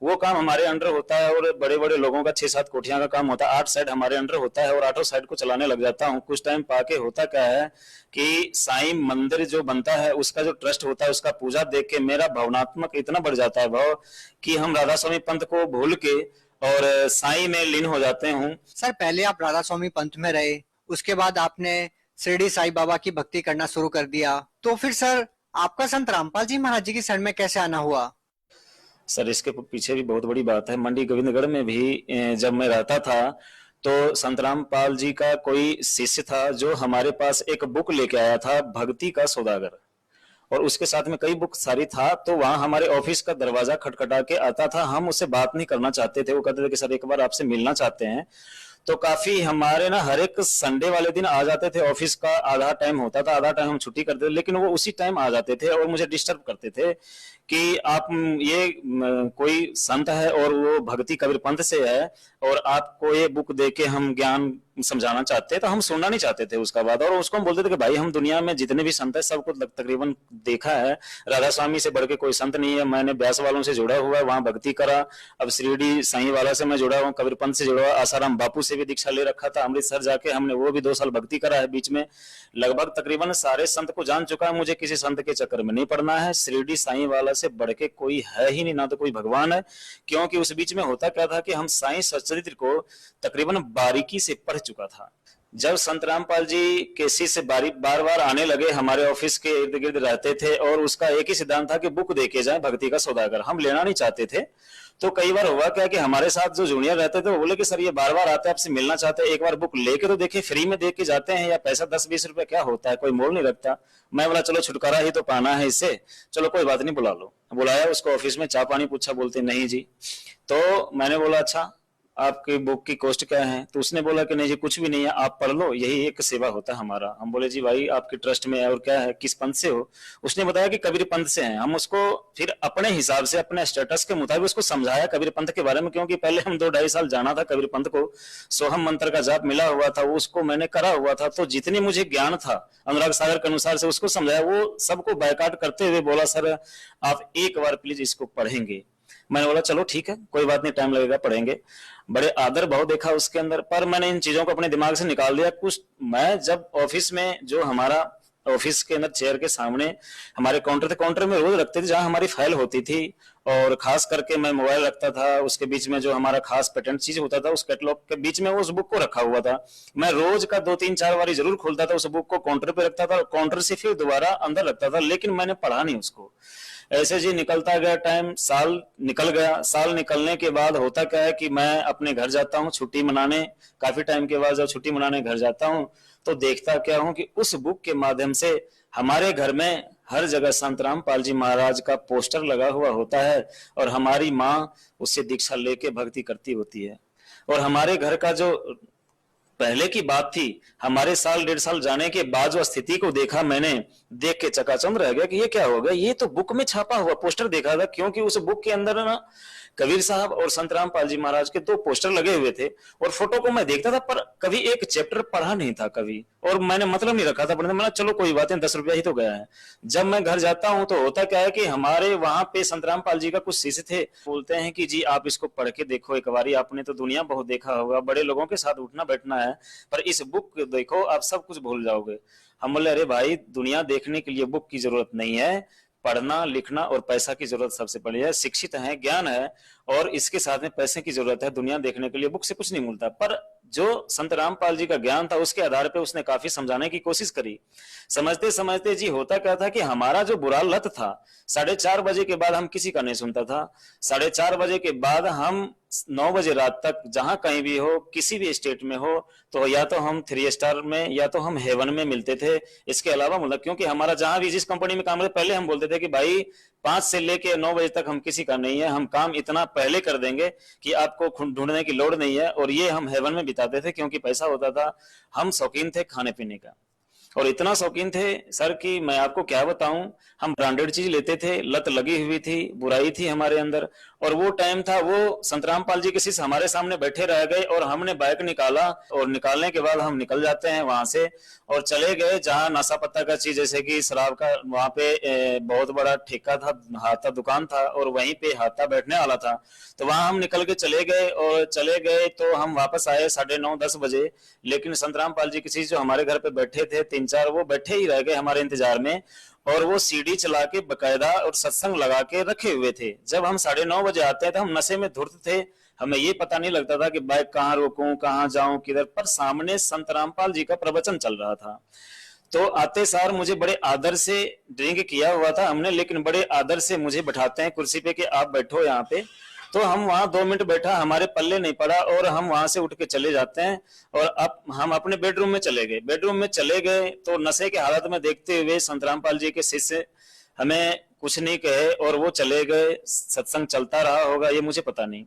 S5: वो काम हमारे अंडर होता है और बड़े बड़े लोगों का 6-7 कोठियां का काम होता है, 8 साइड हमारे अंडर होता है और 8 साइड को चलाने लग जाता हूँ। कुछ टाइम पाके होता क्या है कि साईं मंदिर जो बनता है उसका जो ट्रस्ट होता है उसका पूजा देख के मेरा भावनात्मक इतना बढ़ जाता है भाव कि हम राधा स्वामी पंथ को भूल के और साईं में लीन हो जाते हूँ।
S4: सर पहले आप राधा स्वामी पंथ में रहे, उसके बाद आपने शिरडी साईं बाबा की भक्ति करना शुरू कर दिया, तो फिर सर आपका संत रामपाल जी महाराज जी की शरण में कैसे आना हुआ?
S5: सर इसके पीछे भी बहुत बड़ी बात है। मंडी गोविंदगढ़ में भी जब मैं रहता था तो संत रामपाल जी का कोई शिष्य था जो हमारे पास एक बुक लेके आया था, भक्ति का सौदागर, और उसके साथ में कई बुक सारी था। तो वहां हमारे ऑफिस का दरवाजा खटखटा के आता था, हम उससे बात नहीं करना चाहते थे, वो कहते थे कि सर एक बार आपसे मिलना चाहते हैं। तो काफी हमारे ना हर एक संडे वाले दिन आ जाते थे, ऑफिस का आधा टाइम होता था, आधा टाइम हम छुट्टी करते थे, लेकिन वो उसी टाइम आ जाते थे और मुझे डिस्टर्ब करते थे कि आप ये कोई संत है और वो भक्ति कबीर पंथ से है और आपको ये बुक देके हम ज्ञान समझाना चाहते हैं, तो हम सुनना नहीं चाहते थे उसका बात। और उसको हम बोलते थे कि भाई हम दुनिया में जितने भी संत है सबको तकरीबन देखा है, राधा स्वामी से बढ़ के कोई संत नहीं है। मैंने ब्यास वालों से जुड़ा हुआ है, वहां भक्ति करा, अब शिरडी साईं वाला से मैं जुड़ा हुआ, कबीर पंथ से जुड़ा हुआ, आसाराम बापू से भी दीक्षा ले रखा था, अमृतसर जाके हमने वो भी 2 साल भक्ति करा है। बीच में लगभग तकरीबन सारे संत को जान चुका है, मुझे किसी संत के चक्कर में नहीं पड़ना है। शिरडी साईं वाला से बढ़ के कोई है ही नहीं, ना तो कोई भगवान है, क्योंकि उस बीच में होता क्या था कि हम साईं सच्चरित्र को तकरीबन बारीकी से पढ़ चुका था। जब संत रामपाल जी के शिष्य बार बार आने लगे, हमारे ऑफिस के इर्द गिर्द रहते थे और उसका एक ही सिद्धांत था कि बुक देके जाए भक्ति का सौदागर, हम लेना नहीं चाहते थे। तो कई बार हुआ क्या कि हमारे साथ जो जूनियर रहते थे वो बोले कि सर ये बार आते हैं आपसे मिलना चाहते हैं, एक बार बुक लेके तो देखिए, फ्री में देख के जाते हैं, या पैसा 10-20 रुपए क्या होता है, कोई मोल नहीं रखता। मैं बोला चलो छुटकारा ही तो पाना है इससे, चलो कोई बात नहीं बुला लो। बुलाया उसको ऑफिस में, चाय पानी पूछा, बोलते नहीं जी। तो मैंने बोला अच्छा आपकी बुक की कॉस्ट क्या है, तो उसने बोला कि नहीं जी कुछ भी नहीं है, आप पढ़ लो, यही एक सेवा होता है हमारा। हम बोले जी भाई आपके ट्रस्ट में है और क्या है, किस पंथ से हो? उसने बताया कि कबीर पंथ से हैं। हम उसको फिर अपने हिसाब से अपने स्टेटस के मुताबिक उसको समझाया कबीर पंथ के बारे में, क्योंकि पहले हम 2-2.5 साल जाना था कबीर पंथ को, सोहम मंत्र का जाप मिला हुआ था, वो उसको मैंने करा हुआ था, तो जितनी मुझे ज्ञान था अनुराग सागर के अनुसार से उसको समझाया। वो सबको बायकाट करते हुए बोला सर आप एक बार प्लीज इसको पढ़ेंगे। मैंने बोला चलो ठीक है कोई बात नहीं, टाइम लगेगा पढ़ेंगे। बड़े आदर भाव देखा उसके अंदर, पर मैंने इन चीजों को अपने दिमाग से निकाल दिया। कुछ मैं जब ऑफिस में, जो हमारा ऑफिस के अंदर चेयर के सामने हमारे काउंटर थे, काउंटर में रोज रखते थे जहां हमारी फाइल होती थी, और खास करके मैं मोबाइल रखता था, उसके बीच में जो हमारा खास पेटेंट चीज होता था उस कैटलॉग के बीच में उस बुक को रखा हुआ था। मैं रोज का 2-3-4 बारी जरूर खोलता था, उस बुक को काउंटर पे रखता था और काउंटर से फिर दोबारा अंदर रखता था, लेकिन मैंने पढ़ा नहीं उसको। ऐसे जी निकलता गया टाइम, साल निकल गया। साल निकलने के बाद होता क्या है कि मैं अपने घर जाता हूँ छुट्टी मनाने, काफी टाइम के बाद जब छुट्टी मनाने घर जाता हूँ तो देखता क्या हूँ कि उस बुक के माध्यम से हमारे घर में हर जगह संत रामपाल जी महाराज का पोस्टर लगा हुआ होता है और हमारी माँ उससे दीक्षा लेके भक्ति करती होती है। और हमारे घर का जो पहले की बात थी, हमारे साल 1.5 साल जाने के बाद जो स्थिति को देखा, मैंने देख के चकाचौंध रह गया कि ये क्या हो गया। ये तो बुक में छापा हुआ पोस्टर देखा था, क्योंकि उस बुक के अंदर ना कबीर साहब और संत रामपाल जी महाराज के 2 पोस्टर लगे हुए थे, और फोटो को मैं देखता था पर कभी एक चैप्टर पढ़ा नहीं था कभी, और मैंने मतलब नहीं रखा था पढ़ने। मैंने चलो कोई बात नहीं, 10 रुपया ही तो गया है। जब मैं घर जाता हूं तो होता क्या है कि हमारे वहां पे संत रामपाल जी का कुछ शिष्य थे, बोलते हैं कि जी आप इसको पढ़ के देखो एक बारी, आपने तो दुनिया बहुत देखा होगा, बड़े लोगों के साथ उठना बैठना है, पर इस बुक देखो आप सब कुछ भूल जाओगे। हम बोले अरे भाई दुनिया देखने के लिए बुक की जरूरत नहीं है, पढ़ना लिखना और पैसा की जरूरत सबसे बड़ी है। शिक्षित है, ज्ञान है, और इसके साथ में पैसे की जरूरत है। दुनिया देखने के लिए बुक से कुछ नहीं मिलता। पर जो संत रामपाल जी का ज्ञान था उसके आधार पे उसने काफी समझाने की कोशिश करी। समझते समझते जी होता क्या था कि हमारा जो बुरा लत था, 4:30 बजे के बाद हम किसी का नहीं सुनता था। 4:30 बजे के बाद हम 9 बजे रात तक जहां कहीं भी हो, किसी भी स्टेट में हो, तो या तो हम 3 स्टार में या तो हम हेवन में मिलते थे। इसके अलावा मतलब क्योंकि हमारा जहां भी जिस कंपनी में काम करते, पहले हम बोलते थे कि भाई 5 से लेके 9 बजे तक हम किसी का नहीं है, हम काम इतना पहले कर देंगे कि आपको ढूंढने की लोड़ नहीं है। और ये हम हेवन में बिताते थे क्योंकि पैसा होता था। हम शौकीन थे खाने पीने का। और इतना शौकीन थे सर कि मैं आपको क्या बताऊं, हम ब्रांडेड चीज लेते थे, लत लगी हुई थी, बुराई थी हमारे अंदर। और वो टाइम था, वो संतराम पाल जी के शिष्य हमारे सामने बैठे रह गए और हमने बाइक निकाला, और निकालने के बाद हम निकल जाते हैं वहां से और चले गए जहां नशा पत्ता का चीज जैसे कि शराब का, वहां पे बहुत बड़ा ठेका था, हाथा दुकान था और वहीं पे हाथा बैठने वाला था। तो वहां हम निकल के चले गए, और चले गए तो हम वापस आए 9:30-10 बजे। लेकिन संतराम पाल जी के शिष्य जो हमारे घर पे बैठे थे 3-4, वो बैठे ही रह गए हमारे इंतजार में, और वो सीडी चला के बकायदा और सत्संग लगा के रखे हुए थे। जब हम 9:30 बजे आते हैं तो हम नशे में धुत थे, हमें ये पता नहीं लगता था कि बाइक कहाँ रोकूं, कहाँ जाऊं, किधर, पर सामने संत रामपाल जी का प्रवचन चल रहा था। तो आते सार मुझे बड़े आदर से, ड्रिंक किया हुआ था हमने, लेकिन बड़े आदर से मुझे बैठाते हैं कुर्सी पे कि आप बैठो यहाँ पे। तो हम वहां 2 मिनट बैठा, हमारे पल्ले नहीं पड़ा और हम वहां से उठ के चले जाते हैं। और अब हम अपने बेडरूम में चले गए। बेडरूम में चले गए तो नशे के हालत में देखते हुए संत रामपाल जी के शिष्य हमें कुछ नहीं कहे और वो चले गए। सत्संग चलता रहा होगा, ये मुझे पता नहीं।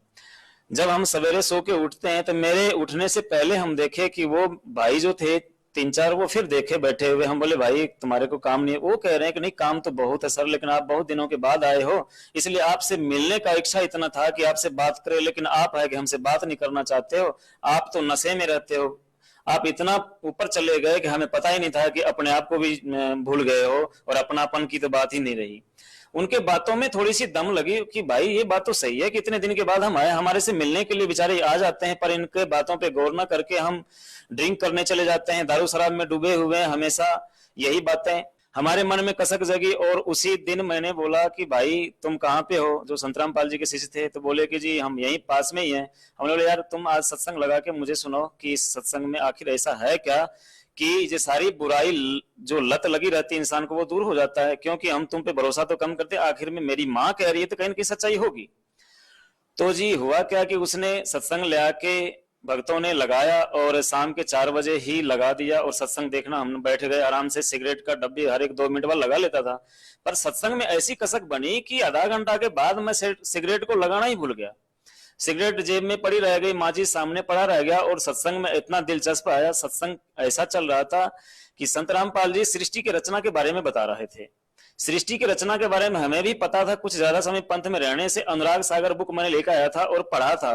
S5: जब हम सवेरे सो के उठते हैं तो मेरे उठने से पहले हम देखे कि वो भाई जो थे 3-4, वो फिर देखे बैठे हुए। हम बोले भाई तुम्हारे को काम नहीं है? वो कह रहे हैं कि नहीं काम तो बहुत है सर, लेकिन आप बहुत दिनों के बाद आए हो, इसलिए आपसे मिलने का इच्छा इतना था कि आपसे बात करें, लेकिन आप है कि हमसे बात नहीं करना चाहते हो, आप तो नशे में रहते हो, आप इतना ऊपर चले गए कि हमें पता ही नहीं था कि अपने आप को भी भूल गए हो और अपनापन की तो बात ही नहीं रही। उनके बातों में थोड़ी सी दम लगी कि भाई ये बात तो सही है कि इतने दिन के बाद हम आए, हमारे से मिलने के लिए बेचारे आ जाते हैं, पर इनके बातों पे गौर ना करके हम ड्रिंक करने चले जाते हैं, दारू शराब में डूबे हुए हैं हमेशा। यही बातें हमारे मन में कसक जगी। और उसी दिन मैंने बोला कि भाई तुम कहाँ पे हो? जो संतराम पाल जी के शिष्य थे तो बोले कि जी हम यहीं पास में ही हैं। हमने बोले यार तुम आज सत्संग लगा के मुझे सुनो कि इस सत्संग में आखिर ऐसा है क्या कि ये सारी बुराई जो लत लगी रहती है इंसान को वो दूर हो जाता है, क्योंकि हम तुम पे भरोसा तो कम करते, आखिर में मेरी माँ कह रही है तो कहीं ना कहीं सच्चाई होगी। तो जी हुआ क्या कि उसने सत्संग ले आके भक्तों ने लगाया और शाम के 4 बजे ही लगा दिया। और सत्संग देखना हम बैठ गए आराम से। सिगरेट का डब्बी हर 1-2 मिनट बाद लगा लेता था, पर सत्संग में ऐसी कसक बनी कि आधा घंटा के बाद मैं सिगरेट को लगाना ही भूल गया। सिगरेट जेब में पड़ी रह गई, माचिस सामने पड़ा रह गया, और सत्संग में इतना दिलचस्प आया। सत्संग ऐसा चल रहा था कि संत रामपाल जी सृष्टि की रचना के बारे में बता रहे थे। सृष्टि की रचना के बारे में हमें भी पता था, कुछ ज्यादा समय पंथ में रहने से अनुराग सागर बुक मैंने लेकर आया था और पढ़ा था।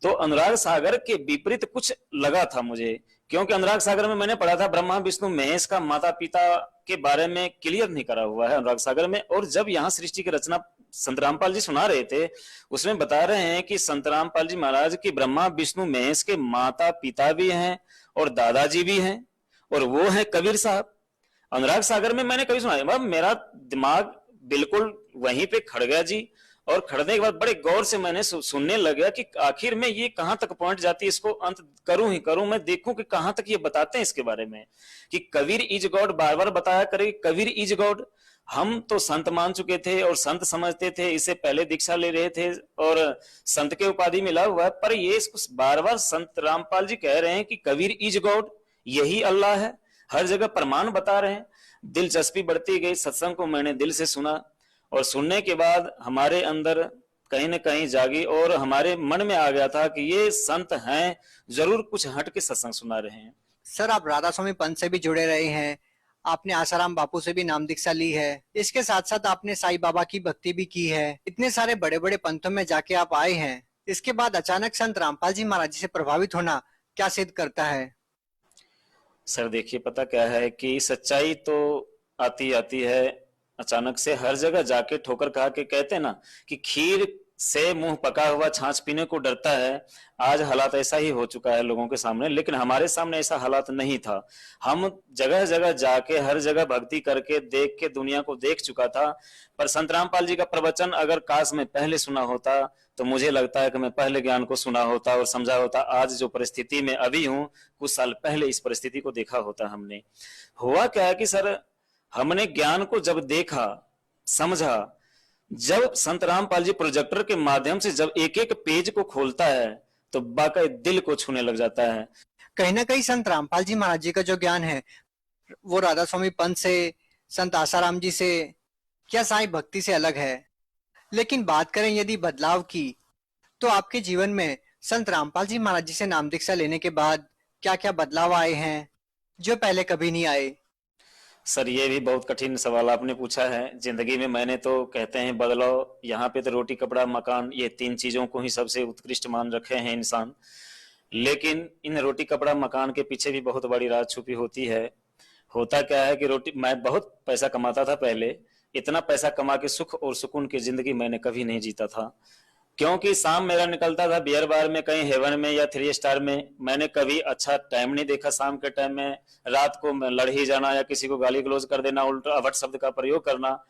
S5: तो अनुराग सागर के विपरीत कुछ लगा था मुझे, क्योंकि अनुराग सागर में मैंने पढ़ा था ब्रह्मा विष्णु महेश का माता पिता के बारे में क्लियर नहीं करा हुआ है अनुराग सागर में। और जब यहाँ सृष्टि की रचना संत रामपाल जी सुना रहे थे, उसमें बता रहे हैं कि संत रामपाल जी महाराज की ब्रह्मा विष्णु महेश के माता पिता भी हैं और दादाजी भी हैं, और वो है कबीर साहब। अनुराग सागर में मैंने कभी सुना, मेरा दिमाग बिल्कुल वहीं पे खड़ गया जी। और खड़ने के बाद बड़े गौर से मैंने सुनने लगा कि आखिर में ये कहां तक पहुंच जाती है, इसको अंत करूं ही करूं, मैं देखूं कि कहां तक ये बताते हैं इसके बारे में कि कबीर इज गॉड बार बार बताया करे, कबीर इज गॉड। हम तो संत मान चुके थे और संत समझते थे, इससे पहले दीक्षा ले रहे थे और संत के उपाधि मिला हुआ है, पर ये इसको बार बार संत रामपाल जी कह रहे हैं कि कबीर इज गॉड, यही अल्लाह है, हर जगह प्रमाण बता रहे हैं। दिलचस्पी बढ़ती गई। सत्संग को मैंने दिल से सुना और सुनने के बाद हमारे अंदर कहीं न कहीं जागी और हमारे मन में आ गया था कि ये संत हैं, जरूर कुछ हट के सत्संग सुना रहे हैं।
S4: सर आप राधा स्वामी पंथ से भी जुड़े रहे हैं, आपने आसाराम बापू से भी नाम दीक्षा ली है, इसके साथ साथ आपने साईं बाबा की भक्ति भी की है, इतने सारे बड़े बड़े पंथों में जाके आप आए हैं, इसके बाद अचानक संत रामपाल जी महाराज जी से प्रभावित होना क्या सिद्ध करता है?
S5: सर देखिए पता क्या है कि सच्चाई तो आती आती है अचानक से, हर जगह जाके ठोकर खा के, कहते हैं ना कि खीर से मुंह पका हुआ छाछ पीने को डरता है। आज हालात ऐसा ही हो चुका है लोगों के सामने, लेकिन हमारे सामने ऐसा हालात नहीं था। हम जगह जगह जाके हर जगह भक्ति करके देख के दुनिया को देख चुका था। पर संत रामपाल जी का प्रवचन अगर काश में पहले सुना होता तो मुझे लगता है कि मैं पहले ज्ञान को सुना होता और समझा होता। आज जो परिस्थिति में अभी हूं, कुछ साल पहले इस परिस्थिति को देखा होता हमने। हुआ क्या है कि सर हमने ज्ञान को जब देखा समझा, जब संत रामपाल जी प्रोजेक्टर के माध्यम से जब एक एक पेज को खोलता है तो वाकई दिल को छूने लग जाता है।
S4: कहीं ना कहीं संत रामपाल जी महाराज जी का जो ज्ञान है वो राधा स्वामी पंथ से, संत आसाराम जी से, क्या साईं भक्ति से अलग है। लेकिन बात करें यदि बदलाव की, तो आपके जीवन में संत रामपाल जी महाराज जी से नाम दीक्षा लेने के बाद क्या क्या बदलाव आए हैं जो पहले कभी नहीं आए?
S5: सर ये भी बहुत कठिन सवाल आपने पूछा है। जिंदगी में मैंने तो कहते हैं बदलाव, यहाँ पे तो रोटी कपड़ा मकान ये 3 चीजों को ही सबसे उत्कृष्ट मान रखे हैं इंसान। लेकिन इन रोटी कपड़ा मकान के पीछे भी बहुत बड़ी राज छुपी होती है। होता क्या है कि मैं बहुत पैसा कमाता था पहले, इतना पैसा कमा के सुख और सुकून की जिंदगी मैंने कभी नहीं जीता था, क्योंकि शाम मेरा निकलता था बियर बार में, कहीं हेवन में या 3 स्टार में। मैंने कभी अच्छा टाइम नहीं देखा शाम के टाइम में। रात को लड़ ही जाना या किसी को गाली गलौज कर देना, उल्टा अभद्र शब्द का प्रयोग करना,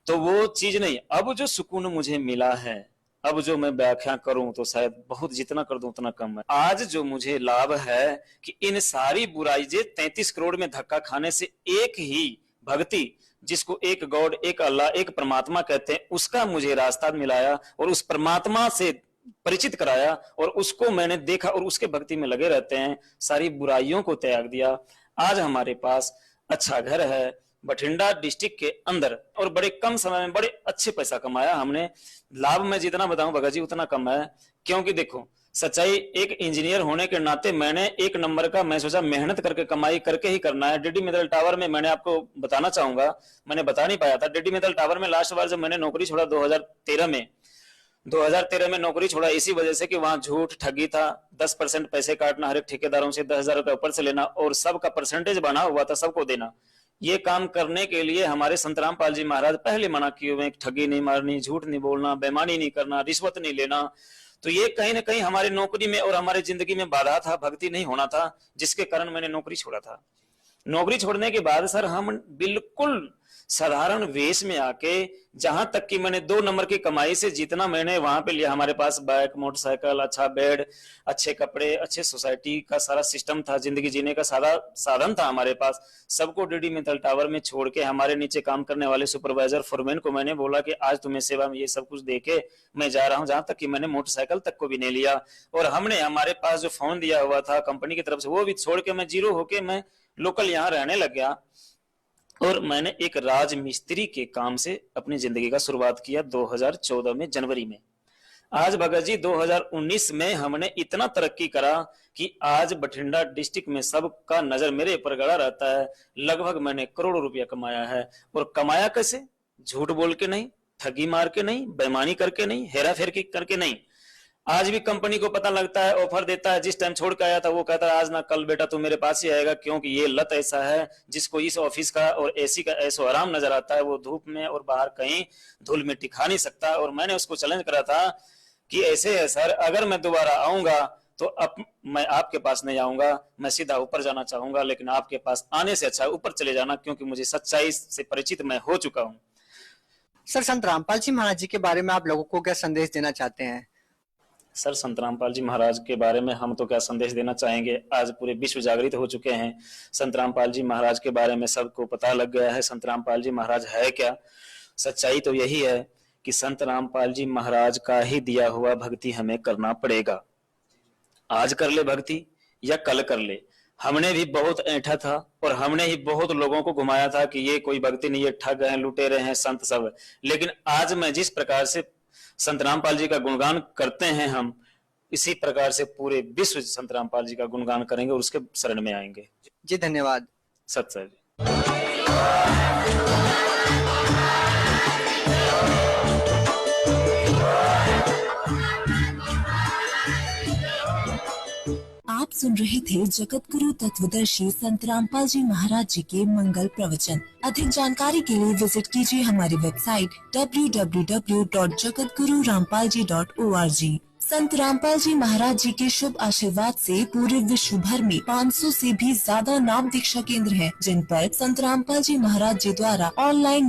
S5: तो वो चीज नहीं। अब जो सुकून मुझे मिला है, अब जो मैं व्याख्या करूं तो शायद बहुत, जितना कर दूं उतना कम है। आज जो मुझे लाभ है कि इन सारी बुराई 33 करोड़ में धक्का खाने से एक ही भक्ति, जिसको एक गॉड, एक अल्लाह, एक परमात्मा कहते हैं, उसका मुझे रास्ता मिलाया और उस परमात्मा से परिचित कराया और उसको मैंने देखा और उसके भक्ति में लगे रहते हैं। सारी बुराइयों को त्याग दिया। आज हमारे पास अच्छा घर है बठिंडा डिस्ट्रिक्ट के अंदर और बड़े कम समय में बड़े अच्छे पैसा कमाया हमने। लाभ मैं जितना बताऊं भगत जी उतना कम है, क्योंकि देखो सच्चाई, एक इंजीनियर होने के नाते मैंने 1 नंबर का मैं सोचा मेहनत करके कमाई करके ही करना है। डीडी मित्तल टावर में मैंने आपको बताना चाहूंगा, मैंने बता नहीं पाया था। डीडी मित्तल टावर में लास्ट बार जब मैंने नौकरी छोड़ा 2013 में नौकरी छोड़ा इसी वजह से कि वहां झूठ ठगी था। 10% पैसे काटना हर एक ठेकेदारों से, 10,000 रुपए ऊपर से लेना और सबका परसेंटेज बना हुआ था, सबको देना। ये काम करने के लिए हमारे संत रामपाल जी महाराज पहले मना किए हुए, ठगी नहीं मारनी, झूठ नहीं बोलना, बेईमानी नहीं करना, रिश्वत नहीं लेना। तो ये कहीं ना कहीं हमारे नौकरी में और हमारे जिंदगी में बाधा था, भक्ति नहीं होना था, जिसके कारण मैंने नौकरी छोड़ा था। नौकरी छोड़ने के बाद सर हम बिल्कुल साधारण वेश में आके, जहां तक कि मैंने 2 नंबर की कमाई से जितना मैंने वहां पे लिया, हमारे पास बाइक, मोटरसाइकिल, अच्छा बेड, अच्छे कपड़े, अच्छे सोसाइटी का सारा सिस्टम था, जिंदगी जीने का सारा साधन था हमारे पास। सबको डीडी मित्तल टावर में छोड़ के हमारे नीचे काम करने वाले सुपरवाइजर फोरमैन को मैंने बोला कि आज तुम्हें सेवा में ये सब कुछ देके मैं जा रहा हूँ, जहां तक कि मैंने मोटरसाइकिल तक को भी नहीं लिया। और हमने हमारे पास जो फोन दिया हुआ था कंपनी की तरफ से वो भी छोड़ के मैं जीरो होके मैं लोकल यहाँ रहने लग गया। और मैंने एक राज मिस्त्री के काम से अपनी जिंदगी का शुरुआत किया 2014 में जनवरी में। आज भगत जी 2019 में हमने इतना तरक्की करा कि आज बठिंडा डिस्ट्रिक्ट में सबका नजर मेरे ऊपर गड़ा रहता है। लगभग मैंने करोड़ों रुपया कमाया है। और कमाया कैसे? झूठ बोल के नहीं, ठगी मार के नहीं, बेईमानी करके नहीं, हेरा फेर करके नहीं। आज भी कंपनी को पता लगता है, ऑफर देता है। जिस टाइम छोड़ के आया था वो कहता है आज ना कल बेटा तू मेरे पास ही आएगा, क्योंकि ये लत ऐसा है जिसको इस ऑफिस का और एसी का ऐसो आराम नजर आता है, वो धूप में और बाहर कहीं धूल में टिका नहीं सकता। और मैंने उसको चैलेंज करा था कि ऐसे है सर, अगर मैं दोबारा आऊंगा तो अब मैं आपके पास नहीं आऊंगा, मैं सीधा ऊपर जाना चाहूंगा, लेकिन आपके पास आने से अच्छा ऊपर चले जाना, क्योंकि मुझे सच्चाई से परिचित मैं हो चुका हूँ।
S4: सर, संत रामपाल जी महाराज जी के बारे में आप लोगों को क्या संदेश देना चाहते हैं?
S5: सर, संत रामपाल जी महाराज के बारे में हम तो क्या संदेश देना चाहेंगे। आज पूरे विश्व जागृत हो चुके हैं। संत रामपाल जी महाराज के बारे में सबको पता लग गया है संत रामपाल जी महाराज है क्या। सच्चाई तो यही है कि संत रामपाल जी महाराज का ही दिया हुआ भक्ति हमें करना पड़ेगा। आज कर ले भक्ति या कल कर ले। हमने भी बहुत ऐंठा था और हमने ही बहुत लोगों को घुमाया था कि ये कोई भक्ति नहीं है, ठग हैं, लुटेरे हैं संत सब। लेकिन आज मैं जिस प्रकार से संत रामपाल जी का गुणगान करते हैं, हम इसी प्रकार से पूरे विश्व संत रामपाल जी का गुणगान करेंगे और उसके शरण में आएंगे।
S4: जी धन्यवाद।
S5: सत सर।
S6: आप सुन रहे थे जगत गुरु तत्वदर्शी संत रामपाल जी महाराज जी के मंगल प्रवचन। अधिक जानकारी के लिए विजिट कीजिए हमारी वेबसाइट www.jagatgururampalji.org। संत रामपाल जी महाराज जी के शुभ आशीर्वाद से पूरे विश्व भर में 500 से भी ज्यादा नाम दीक्षा केंद्र हैं, जिन पर संत रामपाल जी महाराज जी द्वारा ऑनलाइन